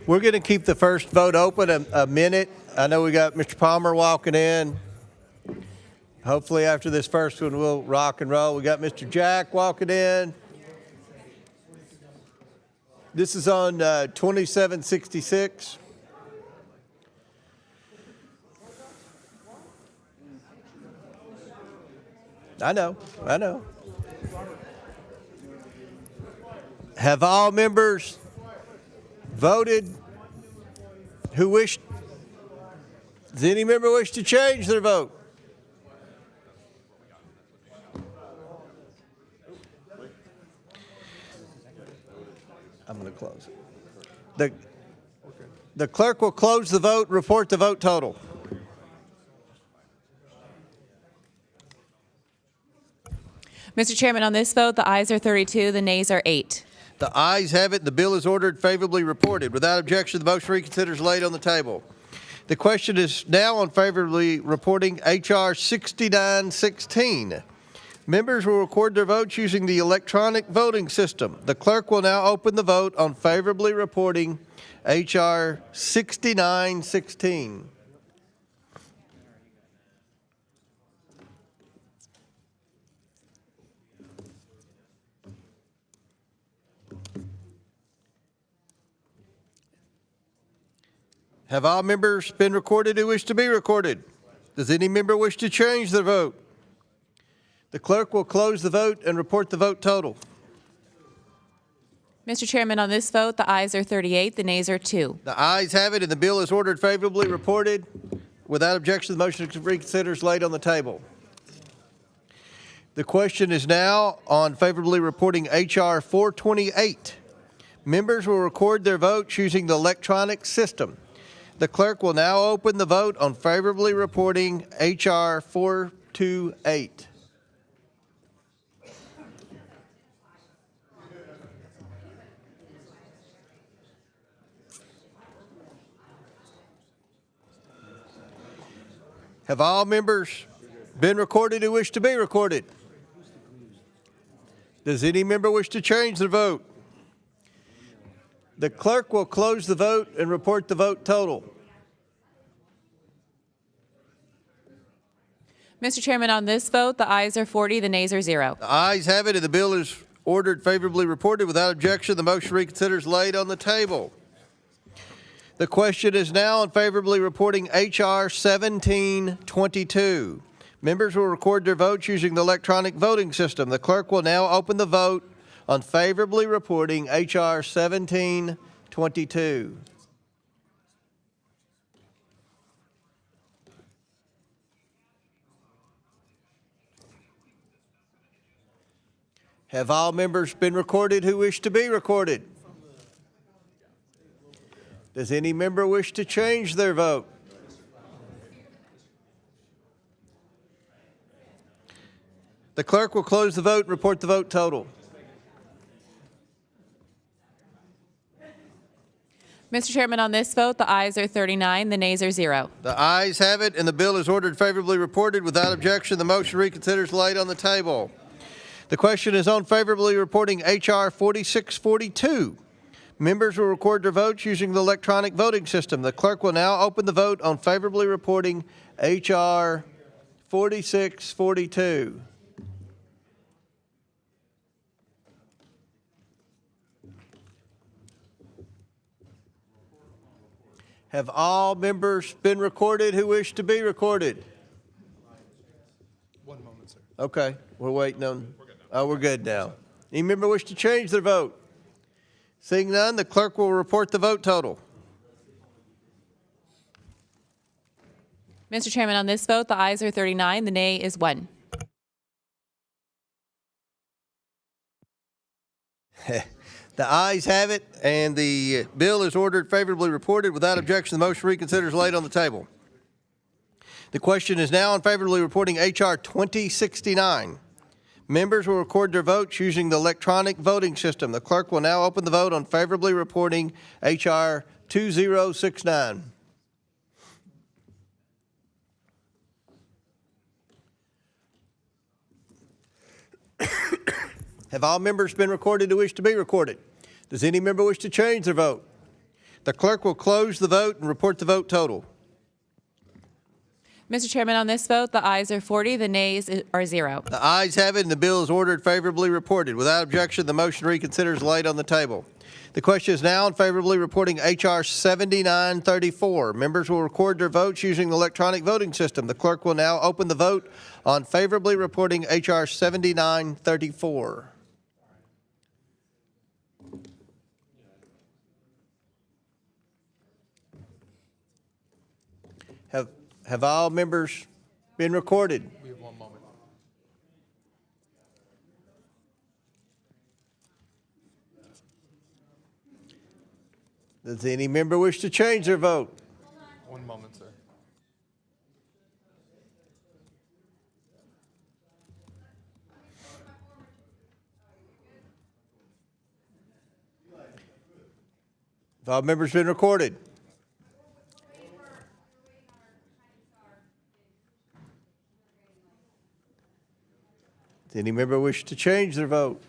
We're going to keep the first vote open a minute. I know we got Mr. Palmer walking in. Hopefully after this first one, we'll rock and roll. We got Mr. Jack walking in. This is on 2766. I know. Have all members voted who wish? Does any member wish to change their vote? I'm going to close it. The clerk will close the vote, report the vote total. Mr. Chairman, on this vote, the ayes are 32, the nays are 8. The ayes have it. The bill is ordered favorably reported. Without objection, the motion reconsider is laid on the table. The question is now on favorably reporting H.R. 6916. Members will record their votes using the electronic voting system. The clerk will now open the vote on favorably reporting H.R. 6916. Have all members been recorded who wish to be recorded? Does any member wish to change their vote? The clerk will close the vote and report the vote total. Mr. Chairman, on this vote, the ayes are 38, the nays are 2. The ayes have it, and the bill is ordered favorably reported. Without objection, the motion to reconsider is laid on the table. The question is now on favorably reporting H.R. 428. Members will record their votes using the electronic system. The clerk will now open the vote on favorably reporting H.R. 428. Have all members been recorded who wish to be recorded? Does any member wish to change their vote? The clerk will close the vote and report the vote total. Mr. Chairman, on this vote, the ayes are 40, the nays are 0. The ayes have it, and the bill is ordered favorably reported. Without objection, the motion reconsider is laid on the table. The question is now on favorably reporting H.R. 1722. Members will record their votes using the electronic voting system. The clerk will now open the vote on favorably reporting H.R. 1722. Have all members been recorded who wish to be recorded? Does any member wish to change their vote? The clerk will close the vote and report the vote total. Mr. Chairman, on this vote, the ayes are 39, the nays are 0. The ayes have it, and the bill is ordered favorably reported. Without objection, the motion reconsider is laid on the table. The question is on favorably reporting H.R. 4642. Members will record their votes using the electronic voting system. The clerk will now open the vote on favorably reporting H.R. 4642. Have all members been recorded who wish to be recorded? One moment, sir. Okay, we're waiting on, oh, we're good now. Any member wish to change their vote? Seeing none, the clerk will report the vote total. Mr. Chairman, on this vote, the ayes are 39, the nay is 1. The ayes have it, and the bill is ordered favorably reported. Without objection, the motion reconsidered is laid on the table. The question is now on favorably reporting H.R. 2069. Members will record their votes using the electronic voting system. The clerk will now open the vote on favorably reporting H.R. 2069. Have all members been recorded who wish to be recorded? Does any member wish to change their vote? The clerk will close the vote and report the vote total. Mr. Chairman, on this vote, the ayes are 40, the nays are 0. The ayes have it, and the bill is ordered favorably reported. Without objection, the motion to reconsider is laid on the table. The question is now on favorably reporting H.R. 7934. Members will record their votes using the electronic voting system. The clerk will now open the vote on favorably reporting H.R. 7934. Have all members been recorded? We have 1 moment. Does any member wish to change their vote? 1 moment, sir. Have all members been recorded? Does any member wish to change their vote?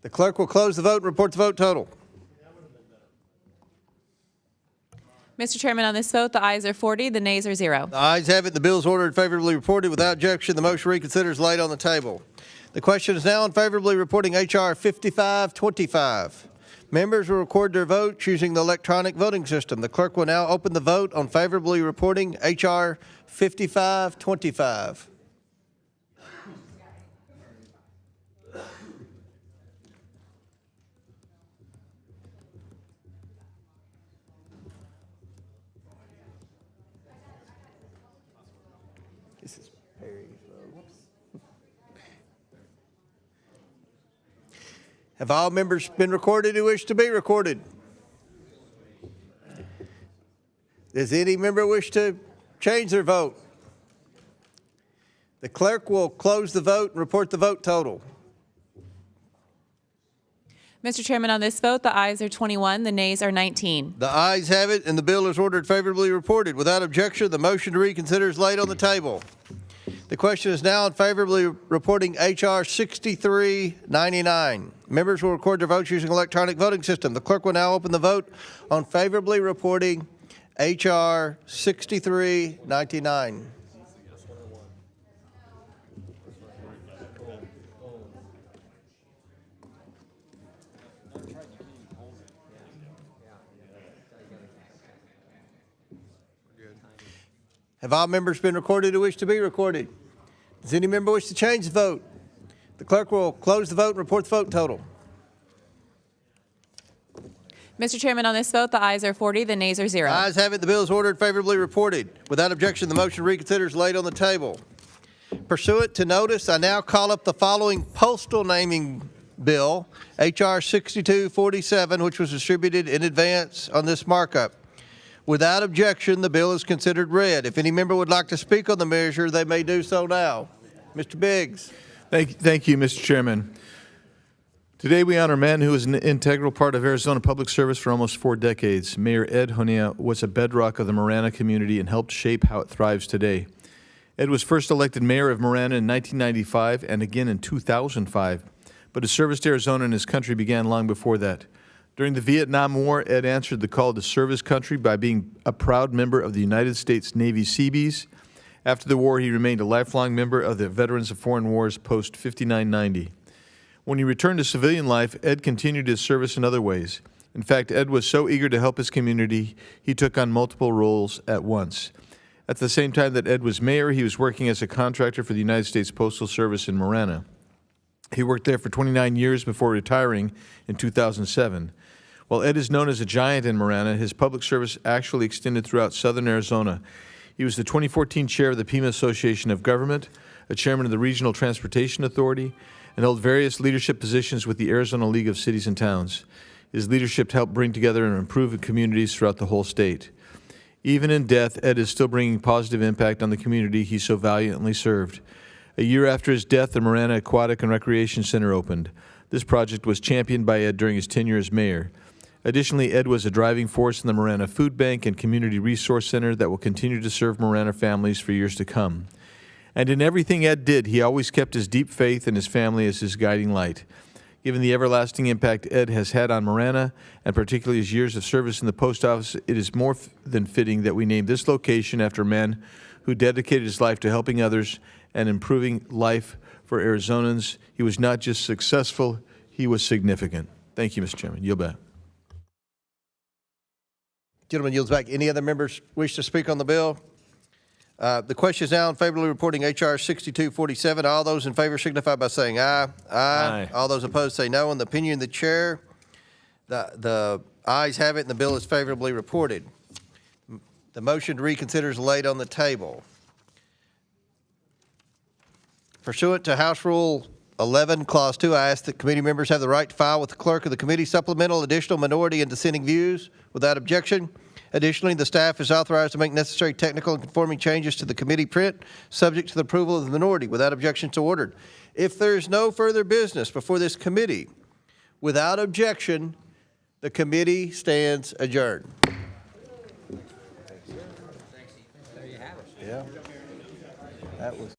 The clerk will close the vote and report the vote total. Mr. Chairman, on this vote, the ayes are 40, the nays are 0. The ayes have it. The bill is ordered favorably reported. Without objection, the motion reconsidered is laid on the table. The question is now on favorably reporting H.R. 5525. Members will record their votes using the electronic voting system. The clerk will now open the vote on favorably reporting H.R. 5525. This is Perry's vote. Have all members been recorded who wish to be recorded? Does any member wish to change their vote? The clerk will close the vote and report the vote total. Mr. Chairman, on this vote, the ayes are 21, the nays are 19. The ayes have it, and the bill is ordered favorably reported. Without objection, the motion to reconsider is laid on the table. The question is now on favorably reporting H.R. 6399. Members will record their votes using electronic voting system. The clerk will now open the vote on favorably reporting H.R. 6399. Have all members been recorded who wish to be recorded? Does any member wish to change the vote? The clerk will close the vote and report the vote total. Mr. Chairman, on this vote, the ayes are 40, the nays are 0. The ayes have it. The bill is ordered favorably reported. Without objection, the motion to reconsider is laid on the table. Pursuant to notice, I now call up the following postal naming bill, H.R. 6247, which was distributed in advance on this markup. Without objection, the bill is considered read. If any member would like to speak on the measure, they may do so now. Mr. Biggs. Thank you, Mr. Chairman. Today we honor a man who was an integral part of Arizona public service for almost 4 decades. Mayor Ed Honea was a bedrock of the Marana community and helped shape how it thrives today. Ed was first elected mayor of Marana in 1995 and again in 2005, but his service to Arizona and his country began long before that. During the Vietnam War, Ed answered the call to serve his country by being a proud member of the United States Navy Seabees After the war, he remained a lifelong member of the Veterans of Foreign Wars post-5990. When he returned to civilian life, Ed continued his service in other ways. In fact, Ed was so eager to help his community, he took on multiple roles at once. At the same time that Ed was mayor, he was working as a contractor for the United States Postal Service in Marana. He worked there for 29 years before retiring in 2007. While Ed is known as a giant in Marana, his public service actually extended throughout southern Arizona. He was the 2014 chair of the Pima Association of Government, a chairman of the Regional Transportation Authority, and held various leadership positions with the Arizona League of Cities and Towns. His leadership helped bring together and improve communities throughout the whole state. Even in death, Ed is still bringing positive impact on the community he so valiantly served. A year after his death, the Marana Aquatic and Recreation Center opened. This project was championed by Ed during his tenure as mayor. Additionally, Ed was a driving force in the Marana Food Bank and Community Resource Center that will continue to serve Marana families for years to come. And in everything Ed did, he always kept his deep faith in his family as his guiding light. Given the everlasting impact Ed has had on Marana, and particularly his years of service in the post office, it is more than fitting that we name this location after a man who dedicated his life to helping others and improving life for Arizonans. He was not just successful, he was significant. Thank you, Mr. Chairman. Yield back. Gentleman yields back. Any other members wish to speak on the bill? The question is now in favorably reporting H.R. 6247. All those in favor signify by saying aye. Aye. All those opposed say no. In the opinion of the chair, the ayes have it and the bill is favorably reported. The motion to reconsider is laid on the table. Pursuant to House Rule 11, Clause 2, I ask that committee members have the right to file with the clerk of the committee supplemental, additional, minority, and dissenting views without objection. Additionally, the staff is authorized to make necessary technical and conforming changes to the committee print, subject to the approval of the minority, without objection so ordered. If there is no further business before this committee, without objection, the committee stands adjourned. There you have it. Yeah. That was